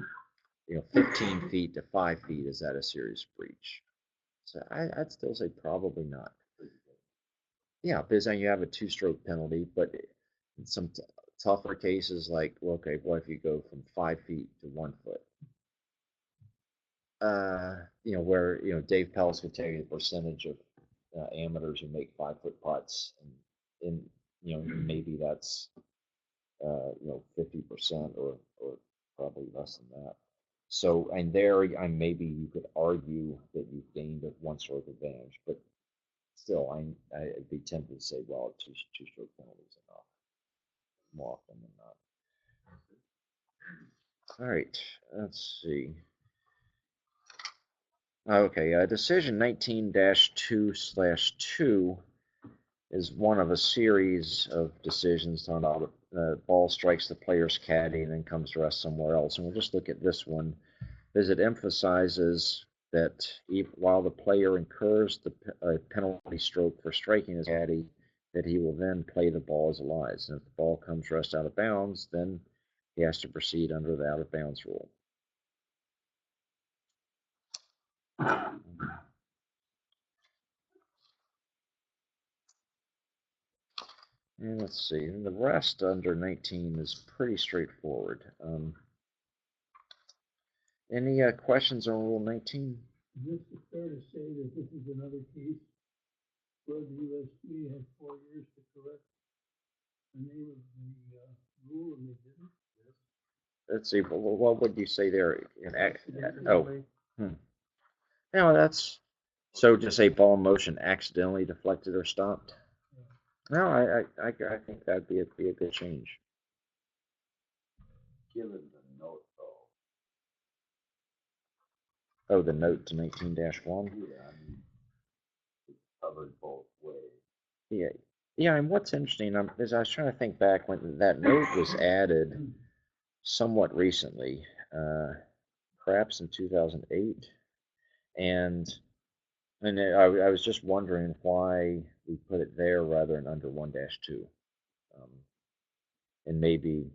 15 feet to 5 feet, is that a serious breach? So I'd still say probably not. Yeah, because then you have a two-stroke penalty, but in some tougher cases, like, well, okay, what if you go from 5 feet to 1 foot? Where Dave Pellis could tell you the percentage of amateurs who make 5-foot putts, and maybe that's 50% or probably less than that. So, and there, maybe you could argue that you've gained a one-stroke advantage, but still, I'd be tempted to say, well, two-stroke penalty is enough more often than not. All right, let's see. Okay, decision 19-2/2 is one of a series of decisions talking about the ball strikes the player's caddy and then comes to rest somewhere else. And we'll just look at this one, as it emphasizes that while the player incurs the penalty stroke for striking his caddy, that he will then play the ball as it lies. And if the ball comes to rest out of bounds, then he has to proceed under the out of bounds rule. And let's see, and the rest under 19 is pretty straightforward. Any questions on Rule 19? Is it fair to say that this is another case where the USGA had 4 years to correct the name of the rule and they didn't? Let's see, what would you say there? Accidentally. No, that's, so just say ball in motion accidentally deflected or stopped? No, I think that'd be a good change. Given the note though. Oh, the note to 19-1? Yeah, I mean, it's covered both ways. Yeah, and what's interesting is I was trying to think back when that note was added somewhat recently, perhaps in 2008, and I was just wondering why we put it there rather than under 1-2, and maybe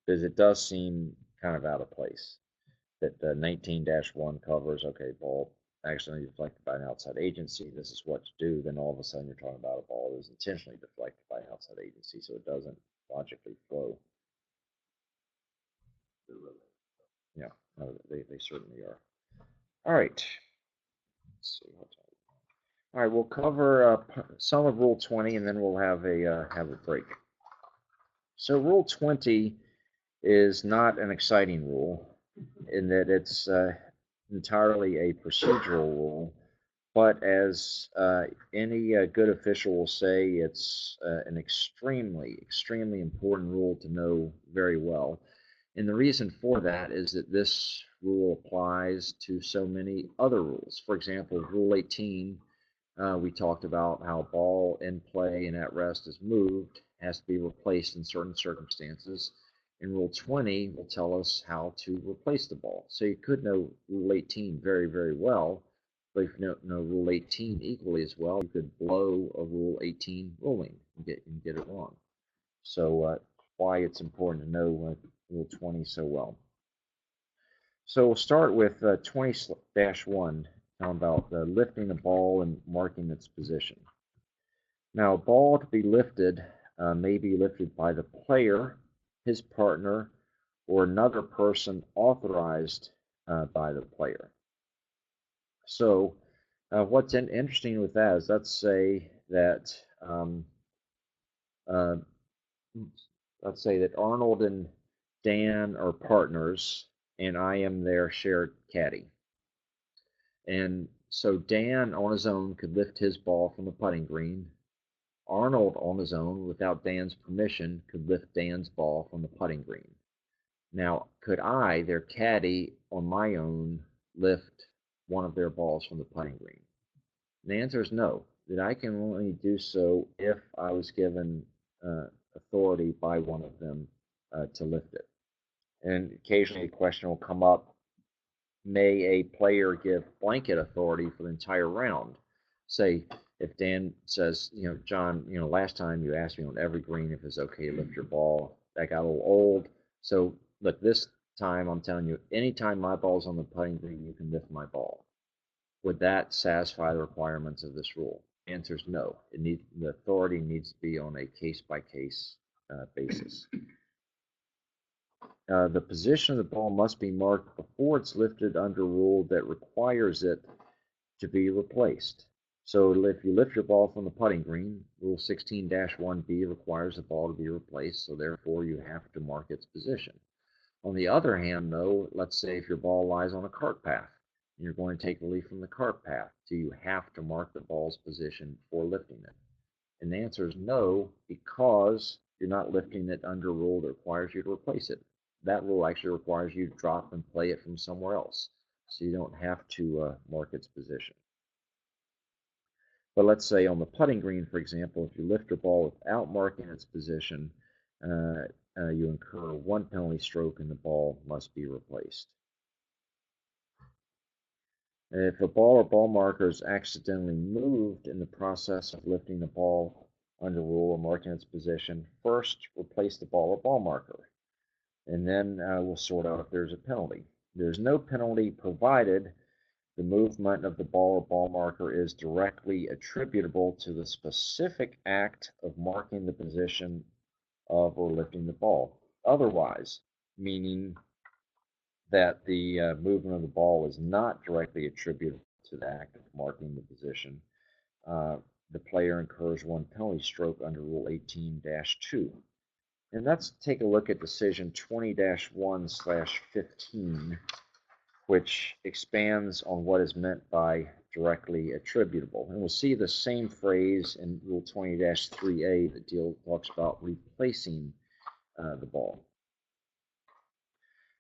because it does seem kind of out of place that the 19-1 covers, okay, ball accidentally deflected by an outside agency, this is what to do. Then all of a sudden you're talking about a ball that was intentionally deflected by an outside agency, so it doesn't logically flow. Yeah, no, they certainly are. All right. Let's see. All right, we'll cover some of Rule 20, and then we'll have a break. So Rule 20 is not an exciting rule in that it's entirely a procedural rule, but as any good official will say, it's an extremely, extremely important rule to know very well. And the reason for that is that this rule applies to so many other rules. For example, Rule 18, we talked about how ball in play and at rest is moved, has to be replaced in certain circumstances. And Rule 20 will tell us how to replace the ball. So you could know Rule 18 very, very well, but if you know Rule 18 equally as well, you could blow a Rule 18 ruling and get it wrong. So why it's important to know Rule 20 so well. So we'll start with 20-1, about lifting the ball and marking its position. Now, a ball to be lifted may be lifted by the player, his partner, or another person authorized by the player. So what's interesting with that is, let's say that Arnold and Dan are partners, and I am their shared caddy. And so Dan on his own could lift his ball from the putting green, Arnold on his own, without Dan's permission, could lift Dan's ball from the putting green. Now, could I, their caddy, on my own, lift one of their balls from the putting green? And the answer is no, that I can only do so if I was given authority by one of them to lift it. And occasionally a question will come up, may a player give blanket authority for the entire round? Say, if Dan says, John, last time you asked me on every green if it's okay to lift your ball, that got a little old. So, look, this time I'm telling you, anytime my ball's on the putting green, you can lift my ball. Would that satisfy the requirements of this rule? The answer is no. The authority needs to be on a case-by-case basis. The position of the ball must be marked before it's lifted under a rule that requires it to be replaced. So if you lift your ball from the putting green, Rule 16-1B requires the ball to be replaced, so therefore you have to mark its position. On the other hand, though, let's say if your ball lies on a cart path, and you're going to take relief from the cart path, do you have to mark the ball's position before lifting it? And the answer is no, because you're not lifting it under a rule that requires you to replace it. That rule actually requires you to drop and play it from somewhere else, so you don't have to mark its position. But let's say on the putting green, for example, if you lift your ball without marking its position, you incur one penalty stroke and the ball must be replaced. If a ball or ball marker is accidentally moved in the process of lifting the ball under rule or marking its position, first replace the ball or ball marker, and then we'll sort out if there's a penalty. There's no penalty provided the movement of the ball or ball marker is directly attributable to the specific act of marking the position of or lifting the ball. Otherwise, meaning that the movement of the ball is not directly attributable to the act of marking the position, the player incurs one penalty stroke under Rule 18-2. And let's take a look at decision 20-1/15, which expands on what is meant by directly attributable. And we'll see the same phrase in Rule 20-3A that talks about replacing the ball.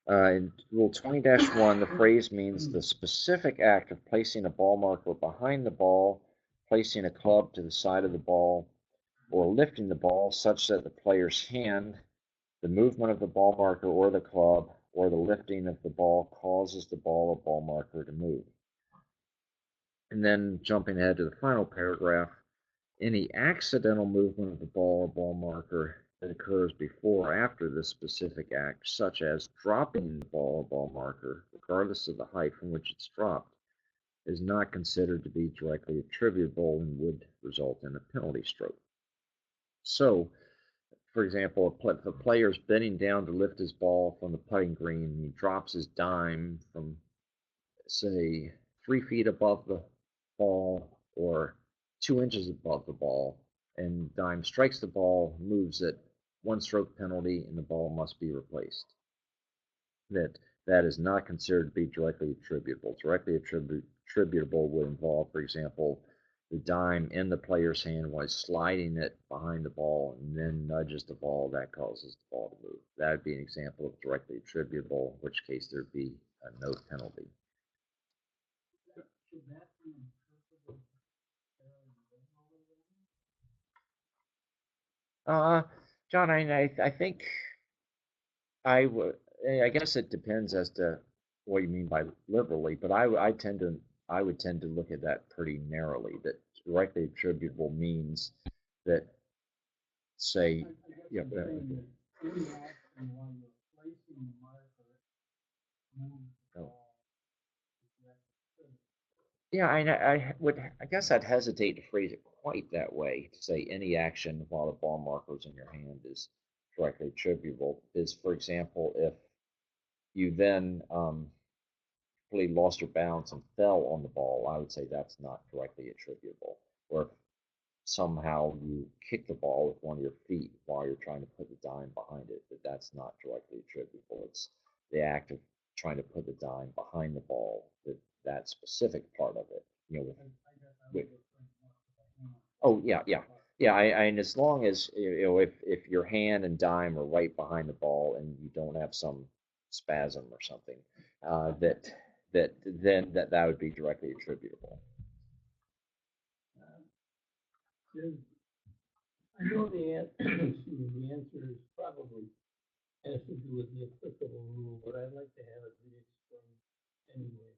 In Rule 20-1, the phrase means the specific act of placing a ball marker behind the ball, placing a club to the side of the ball, or lifting the ball such that the player's hand, the movement of the ball marker or the club, or the lifting of the ball causes the ball or ball marker to move. And then jumping ahead to the final paragraph, any accidental movement of the ball or ball marker that occurs before or after this specific act, such as dropping the ball or ball marker, regardless of the height from which it's dropped, is not considered to be directly attributable and would result in a penalty stroke. So, for example, if a player's bending down to lift his ball from the putting green and he drops his dime from, say, 3 feet above the ball or 2 inches above the ball, and dime strikes the ball, moves it, one stroke penalty, and the ball must be replaced. That is not considered to be directly attributable. Directly attributable would involve, for example, the dime in the player's hand while sliding it behind the ball and then nudges the ball. That causes the ball to move. That would be an example of directly attributable, in which case there'd be no penalty. John, I think I would. I guess it depends as to what you mean by liberally, but I would tend to look at that pretty narrowly. That directly attributable means that, say, yeah. Yeah, I guess I'd hesitate to phrase it quite that way, to say any action while the ball marker is in your hand is directly attributable. Is, for example, if you then really lost your balance and fell on the ball, I would say that's not directly attributable. Or if somehow you kick the ball with one of your feet while you're trying to put the dime behind it, that's not directly attributable. It's the act of trying to put the dime behind the ball, that specific part of it. Oh, yeah. Yeah, and as long as if your hand and dime are right behind the ball and you don't have some spasm or something, that that would be directly attributable. There's, I know the answer, excuse me, the answer is probably has to do with the applicable rule, but I'd like to have it re-explained anyway.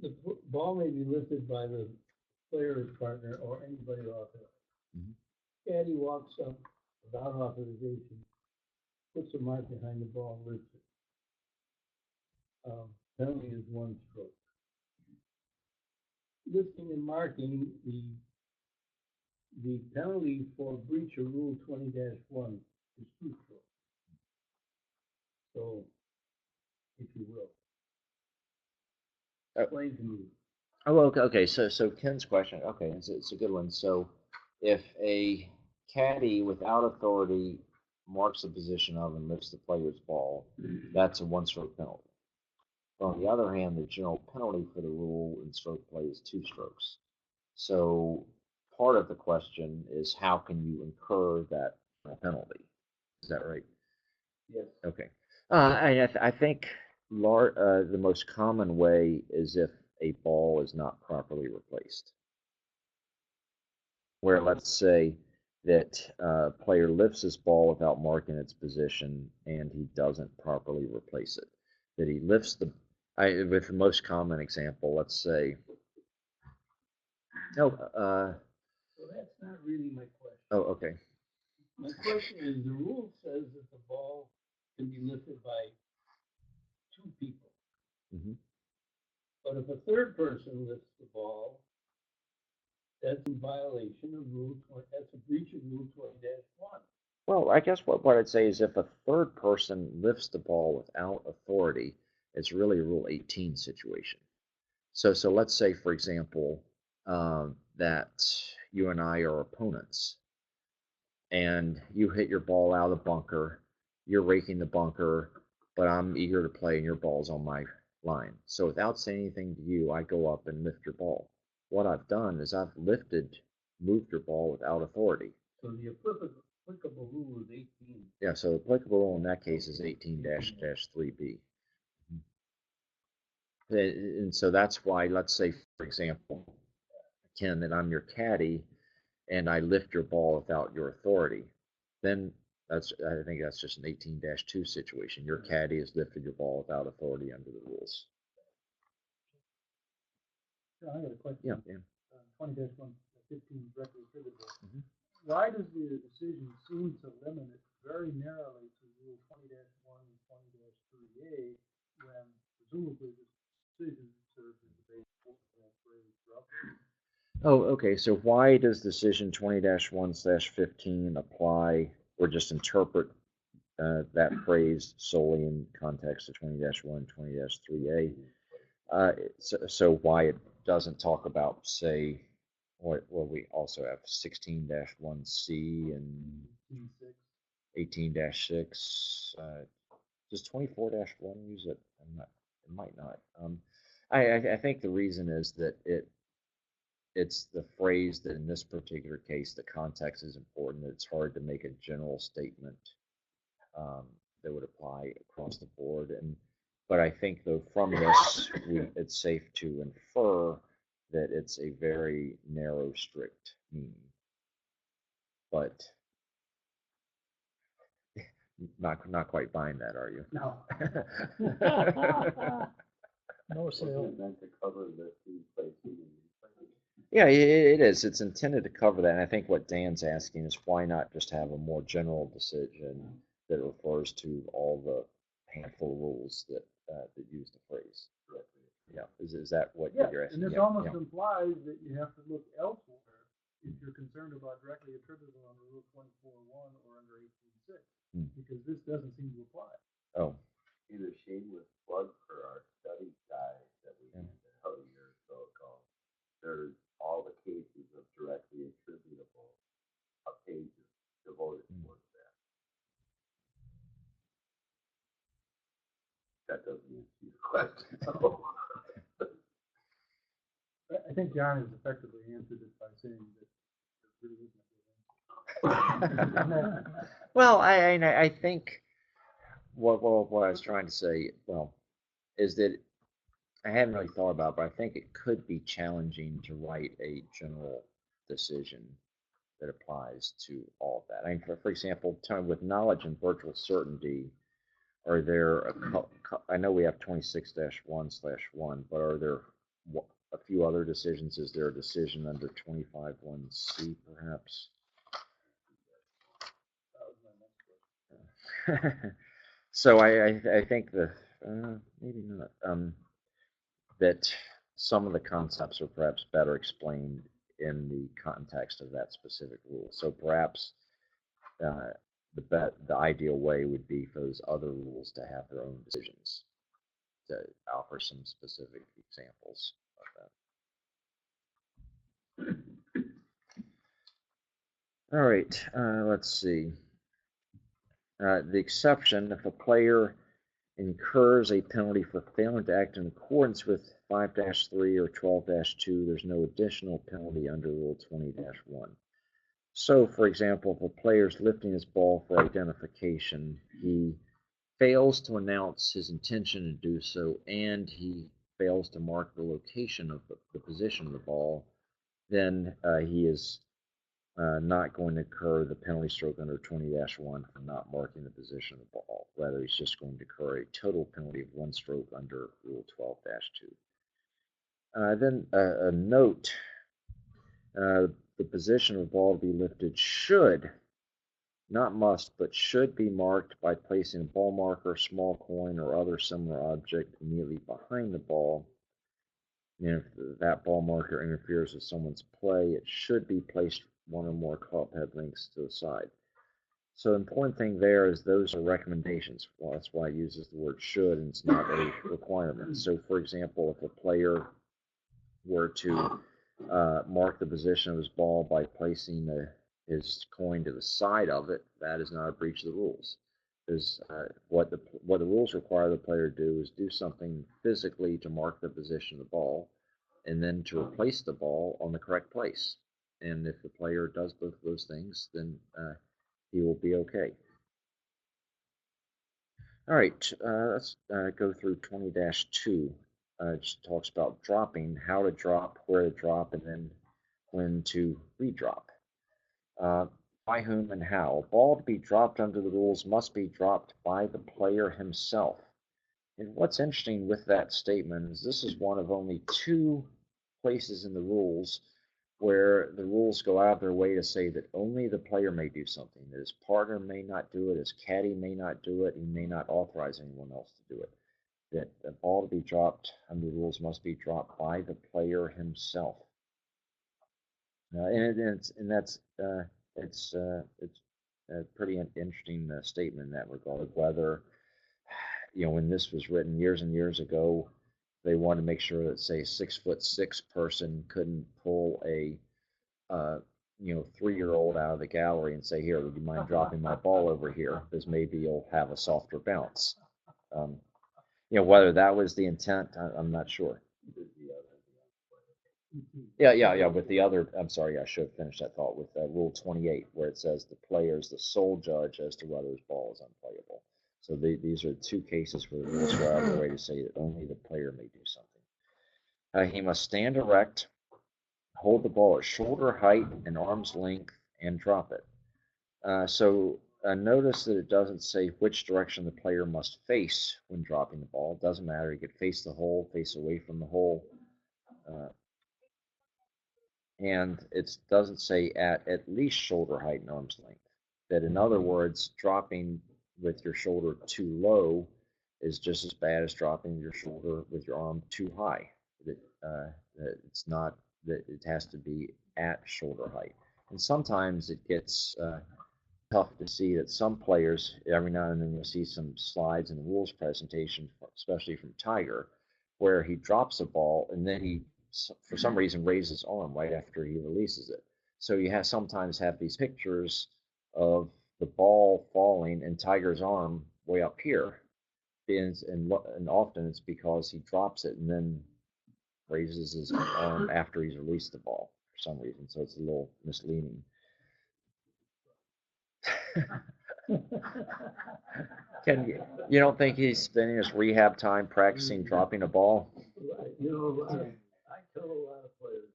The ball may be lifted by the player's partner or anybody authorized. Mhm. Caddy walks up without authorization, puts a mark behind the ball, lifts it. Penalty is 1 stroke. Lifting and marking, the penalty for breach of Rule 20-1 is 2 strokes. So, if you will, explain to me. Oh, well, okay. So Ken's question, okay, it's a good one. So, if a caddy without authority marks the position of and lifts the player's ball, that's a 1-stroke penalty. But on the other hand, the general penalty for the rule in stroke play is 2 strokes. So, part of the question is how can you incur that penalty? Is that right? Yes. Okay. I think the most common way is if a ball is not properly replaced. Where let's say that a player lifts his ball without marking its position and he doesn't properly replace it. That he lifts with the most common example, let's say, no, So that's not really my question. oh, okay. My question is, the rule says that the ball can be lifted by 2 people. Mm-hmm. But if a third person lifts the ball, that's in violation of Rule 20, that's a breach of Rule 20-1. Well, I guess what I'd say is if a third person lifts the ball without authority, it's really a Rule 18 situation. So let's say, for example, that you and I are opponents, and you hit your ball out of the bunker. You're raking the bunker, but I'm eager to play, and your ball's on my line. So without saying anything to you, I go up and lift your ball. What I've done is I've moved your ball without authority. So the applicable rule is 18. Yeah, so applicable rule in that case is 18-3B. And so that's why, let's say, for example, Ken, that I'm your caddy and I lift your ball without your authority, then I think that's just an 18-2 situation. Your caddy has lifted your ball without authority under the rules. I got a question. Yeah. 20-115 directly attributable. Mhm. Why does the decision seem to limit it very narrowly to Rule 20-1 and 20-3A when presumably this decision serves as the basis for that phrase roughly? Oh, okay. So why does decision 20-1/15 apply or just interpret that phrase solely in context of 20-1, 20-3A? So why it doesn't talk about, say, well, we also have 16-1C and 18-6. Does 24-1 use it? It might not. I think the reason is that it's the phrase that in this particular case the context is important. It's hard to make a general statement um, that would apply across the board. But I think though from this it's safe to infer that it's a very narrow, strict meaning. But not quite buying that, are you? No. No sale. Wasn't it meant to cover the replacing and replacing? Yeah, it is. It's intended to cover that. And I think what Dan's asking is why not just have a more general decision that refers to all the handful of rules that use the phrase. Yeah, is that what Yeah, you're asking? and this Yeah, almost yeah. implies that you have to look elsewhere if you're concerned about directly attributable under Rule 24-1 or under 18-6, because this doesn't seem to apply. Oh, In a shameless plug for our study guide that we Yeah. handed out a year or so ago, there's all the cases of directly attributable, a page devoted towards that. That doesn't answer your question. I think John has effectively answered it by saying that there really isn't Well, I think what I was trying to say, well, is that I hadn't really thought about, it, but I think it could be challenging to write a general decision that applies to all of that. I mean, for example, with knowledge and virtual certainty, are there I know we have 26-1/1, but are there a few other decisions? Is there a decision under 25(1)(c) perhaps? So I think maybe not that some of the concepts are perhaps better explained in the context of that specific rule. So perhaps uh, the ideal way would be for those other rules to have their own decisions, to offer some specific examples of that. All right, let's see. The exception, if a player incurs a penalty for failing to act in accordance with 5-3 or 12-2, there's no additional penalty under Rule 20-1. So, for example, if a player is lifting his ball for identification, he fails to announce his intention to do so, and he fails to mark the location of the position of the ball, then he is not going to incur the penalty stroke under 20-1 for not marking the position of the ball. Rather, he's just going to incur a total penalty of 1 stroke under Rule 12-2. Then a note, the position of the ball to be lifted should, not must, but should be marked by placing a ball marker, small coin, or other similar object immediately behind the ball. And if that ball marker interferes with someone's play, it should be placed one or more club head lengths to the side. So the important thing there is those are recommendations. Well, that's why it uses the word should, and it's not a requirement. So, for example, if a player were to mark the position of his ball by placing his coin to the side of it, that is not a breach of the rules. Because what the rules require the player to do is do something physically to mark the position of the ball, and then to replace the ball on the correct place. And if the player does both of those things, then he will be okay. All right, let's go through 20-2. It just talks about dropping, how to drop, where to drop, and then when to redrop. By whom and how. A ball to be dropped under the rules must be dropped by the player himself. And what's interesting with that statement is this is one of only 2 places in the rules where the rules go out of their way to say that only the player may do something, that his partner may not do it, his caddy may not do it, he may not authorize anyone else to do it. That the ball to be dropped under the rules must be dropped by the player himself. That's it's a pretty interesting statement in that regard. Whether when this was written years and years ago, they wanted to make sure that, say, a 6'6" person couldn't pull a 3-year-old out of the gallery and say, "Here, would you mind dropping my ball over here? Because maybe you'll have a softer bounce." Whether that was the intent, I'm not sure. Yeah. With the other, I'm sorry, I should have finished that thought with Rule 28, where it says the player is the sole judge as to whether his ball is unplayable. So these are 2 cases where the rules go out of the way to say that only the player may do something. He must stand erect, hold the ball at shoulder height and arm's length, and drop it. So notice that it doesn't say which direction the player must face when dropping the ball. It doesn't matter. He could face the hole, face away from the hole. And it doesn't say at least shoulder height and arm's length. That, in other words, dropping with your shoulder too low is just as bad as dropping your shoulder with your arm too high. It's not that it has to be at shoulder height. And sometimes it gets tough to see that some players, every now and then you'll see some slides in the rules presentation, especially from Tiger, where he drops a ball and then he, for some reason, raises his arm right after he releases it. So you sometimes have these pictures of the ball falling and Tiger's arm way up here. And often it's because he drops it and then raises his arm after he's released the ball for some reason, so it's a little misleading. You don't think he's spending his rehab time practicing dropping a ball? You know, I tell a lot of players,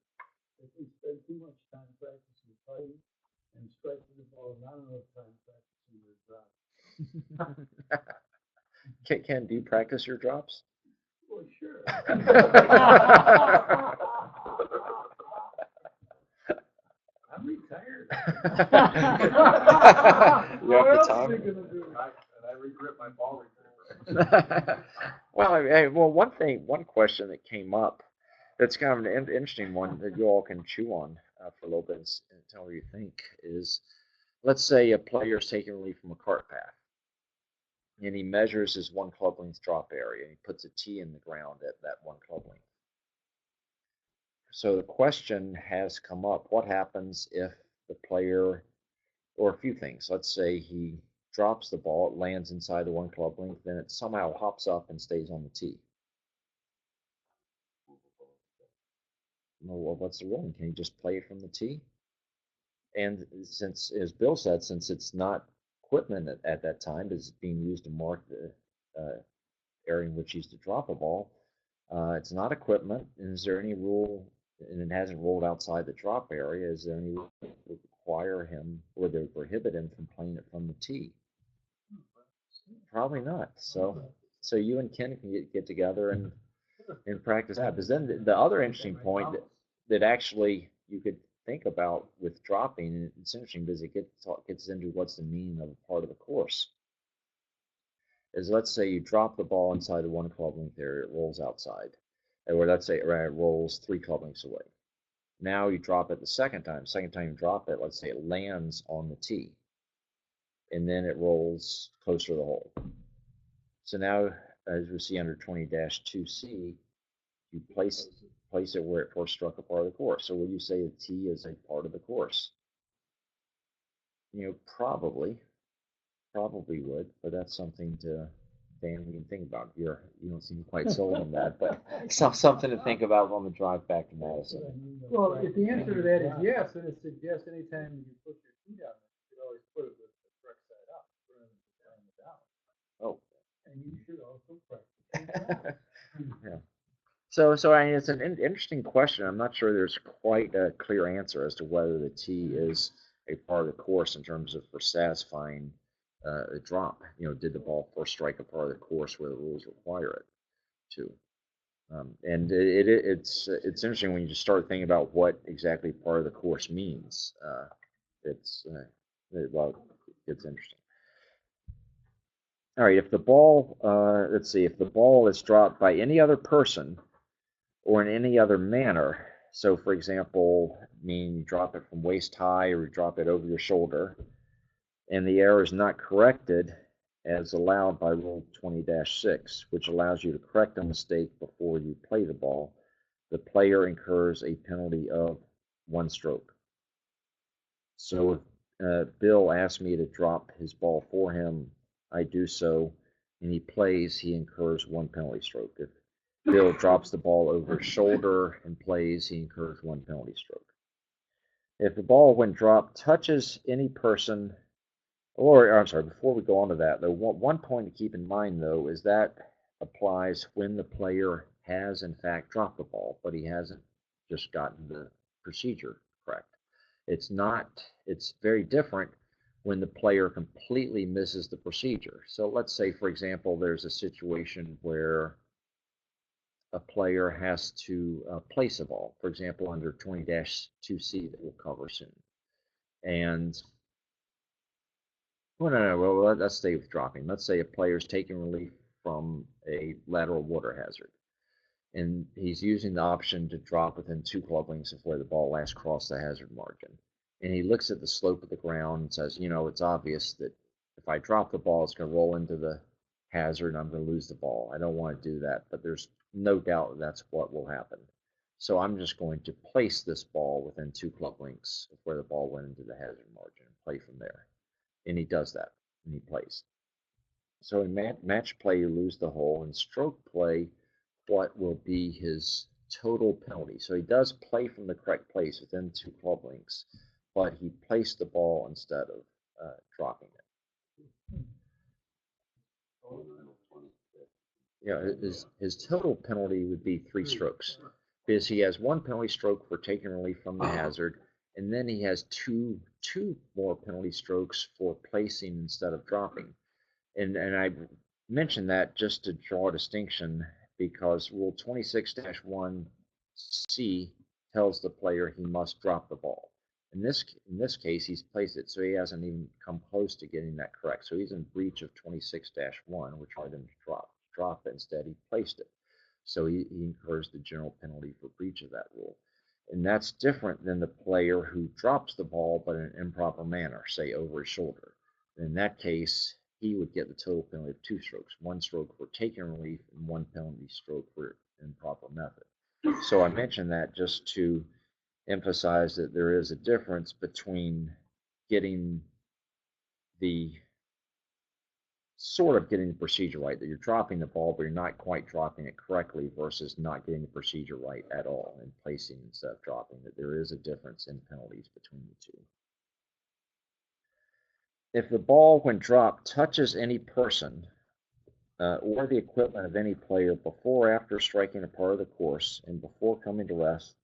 if they spend too much time practicing putting and striking the ball, not enough time practicing their drop. Ken, do you practice your drops? Well, sure. I'm retired. You have the time? I regret my ball return. Well, one question that came up that's kind of an interesting one that you all can chew on for a little bit and tell what you think is, let's say a player is taking relief from a cart path, and he measures his 1 club length drop area, and he puts a tee in the ground at that 1 club length. So the question has come up, what happens if the player, or a few things, let's say he drops the ball, it lands inside the 1 club length, then it somehow hops up and stays on the tee. Well, what's the ruling? Can you just play it from the tee? And since, as Bill said, since it's not equipment at that time, it's being used to mark the area in which he's to drop a ball, it's not equipment. And is there any rule, and it hasn't rolled outside the drop area, is there any rule that would require him, or that would prohibit him from playing it from the tee? Probably not. So you and Ken can get together and practice that. Because then the other interesting point that actually you could think about with dropping, and it's interesting because it gets into what's the meaning of a part of the course. Is, let's say you drop the ball inside the 1 club length area, it rolls outside, or let's say it rolls 3 club lengths away. Now you drop it the second time. Second time you drop it, let's say it lands on the tee, and then it rolls closer to the hole. So now, as we see under 20-2C, you place it where it first struck a part of the course. So will you say the tee is a part of the course? Probably would, but that's something to, Dan, we can think about. You don't seem quite sold on that, but something to think about on the drive back to Madison. Well, if the answer to that is yes, then it suggests anytime you put your feet down, you should always put it with the correct side up, rather than down. Oh. And you should also practice. Yeah. So it's an interesting question. I'm not sure there's quite a clear answer as to whether the tee is a part of the course in terms of for satisfying a drop. Did the ball first strike a part of the course where the rules require it to? And it's interesting when you just start thinking about what exactly part of the course means. It's interesting. All right, if the ball, let's see, if the ball is dropped by any other person or in any other manner, so for example, meaning you drop it from waist high or you drop it over your shoulder, and the error is not corrected as allowed by Rule 20-6, which allows you to correct a mistake before you play the ball, the player incurs a penalty of 1 stroke. So if Bill asks me to drop his ball for him, I do so, and he plays, he incurs 1 penalty stroke. If Bill drops the ball over his shoulder and plays, he incurs 1 penalty stroke. If the ball, when dropped, touches any person, or I'm sorry, before we go on to that, though, one point to keep in mind, though, is that applies when the player has, in fact, dropped the ball, but he hasn't just gotten the procedure correct. It's very different when the player completely misses the procedure. So let's say, for example, there's a situation where a player has to place a ball, for example, under 20-2C that we'll cover soon. And, well, let's stay with dropping. Let's say a player's taking relief from a lateral water hazard, and he's using the option to drop within 2 club lengths of where the ball last crossed the hazard margin. And he looks at the slope of the ground and says, it's obvious that if I drop the ball, it's going to roll into the hazard and I'm going to lose the ball. I don't want to do that, but there's no doubt that that's what will happen. So I'm just going to place this ball within 2 club lengths of where the ball went into the hazard margin and play from there. And he does that, and he plays. So in match play, you lose the hole. In stroke play, what will be his total penalty. So he does play from the correct place within 2 club links, but he placed the ball instead of dropping it. Yeah, his total penalty would be 3 strokes, because he has 1 penalty stroke for taking relief from the hazard, and then he has two more penalty strokes for placing instead of dropping. And I mention that just to draw a distinction, because Rule 26-1C tells the player he must drop the ball. In this case, he's placed it, so he hasn't even come close to getting that correct. So he's in breach of 26-1, which wanted him to drop it. Instead, he placed it. So he incurs the general penalty for breach of that rule. And that's different than the player who drops the ball but in an improper manner, say over his shoulder. In that case, he would get the total penalty of 2 strokes, 1 stroke for taking relief and 1 penalty stroke for improper method. So I mentioned that just to emphasize that there is a difference between getting the procedure right, that you're dropping the ball, but you're not quite dropping it correctly, versus not getting the procedure right at all and placing instead of dropping, that there is a difference in penalties between the two. If the ball, when dropped, touches any person or the equipment of any player before or after striking a part of the course and before coming to rest,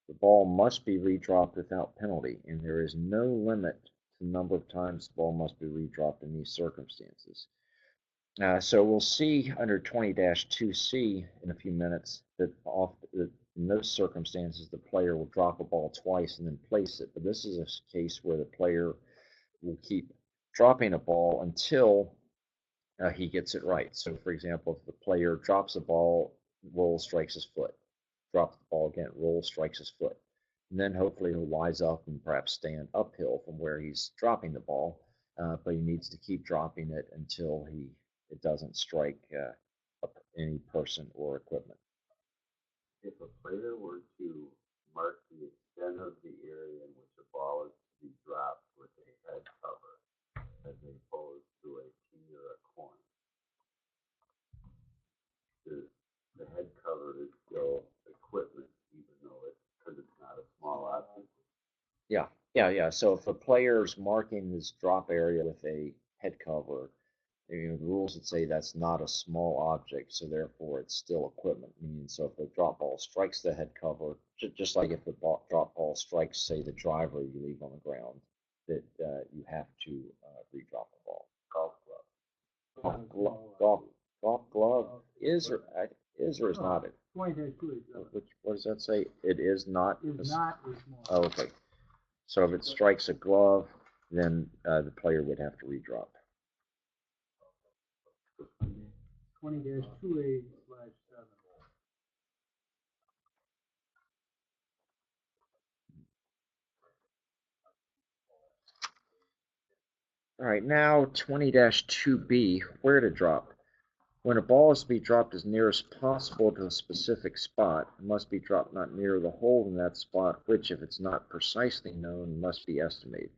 the ball must be redropped without penalty, and there is no limit to the number of times the ball must be redropped in these circumstances. So we'll see under 20-2C in a few minutes that in those circumstances the player will drop a ball twice and then place it. But this is a case where the player will keep dropping a ball until he gets it right. So, for example, if the player drops a ball, rolls, strikes his foot, drops the ball again, rolls, strikes his foot, and then hopefully he'll wise up and perhaps stand uphill from where he's dropping the ball, but he needs to keep dropping it until it doesn't strike any person or equipment. If a player were to mark the extent of the area in which a ball is to be dropped with a head cover, as opposed to a tee or a coin, the head cover is still equipment, even though because it's not a small object. Yeah. So if a player's marking his drop area with a head cover, the rules would say that's not a small object, so therefore it's still equipment. Meaning, so if the drop ball strikes the head cover, just like if the drop ball strikes, say, the driver you leave on the ground, that you have to redrop the ball. Golf glove is or is not it? What does that say? It is not. Is not a small. Oh, okay. So if it strikes a glove, then the player would have to redrop. 20-2A/7. All right, now 20-2B, where to drop. When a ball is to be dropped as near as possible to a specific spot, it must be dropped not nearer the hole in that spot, which, if it's not precisely known, must be estimated.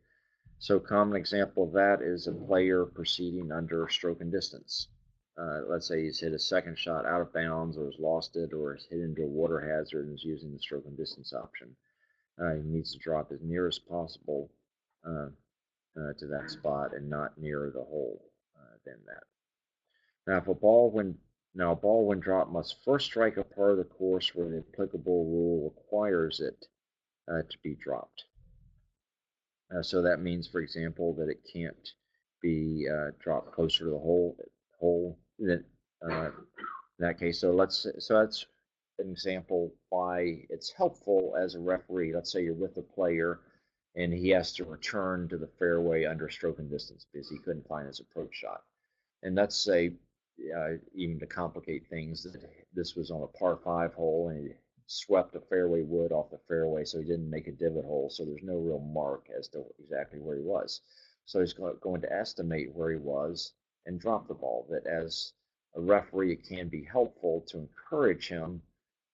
So a common example of that is a player proceeding under stroke and distance. Let's say he's hit a second shot out of bounds, or has lost it, or has hit into a water hazard and is using the stroke and distance option. He needs to drop as near as possible to that spot and not nearer the hole than that. Now, a ball when dropped must first strike a part of the course where the applicable rule requires it to be dropped. So that means, for example, that it can't be dropped closer to the hole in that case. So that's an example why it's helpful as a referee. Let's say you're with a player and he has to return to the fairway under stroke and distance because he couldn't find his approach shot. And let's say, even to complicate things, that this was on a par 5 hole and he swept a fairway wood off the fairway, so he didn't make a divot hole, so there's no real mark as to exactly where he was. So he's going to estimate where he was and drop the ball. That as a referee, it can be helpful to encourage him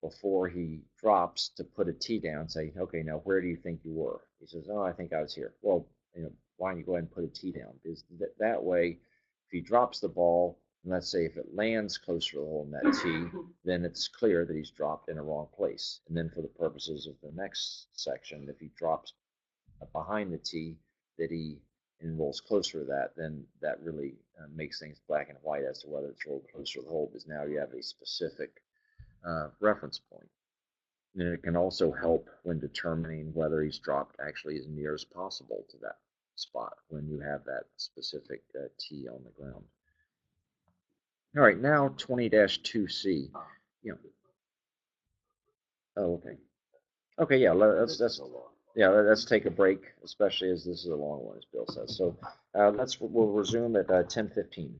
before he drops to put a tee down, say, okay, now where do you think you were? He says, oh, I think I was here. Well, why don't you go ahead and put a tee down? Because that way, if he drops the ball, And let's say if it lands closer to the hole in that tee, then it's clear that he's dropped in a wrong place. And then for the purposes of the next section, if he drops behind the tee, that he and rolls closer to that, then that really makes things black and white as to whether it's rolled closer to the hole, because now you have a specific reference point. And it can also help when determining whether he's dropped actually as near as possible to that spot when you have that specific tee on the ground. All right, now 20-2C. Yeah. Oh, okay. Okay, yeah, let's take a break, especially as this is a long one, as Bill says. So we'll resume at 10:15.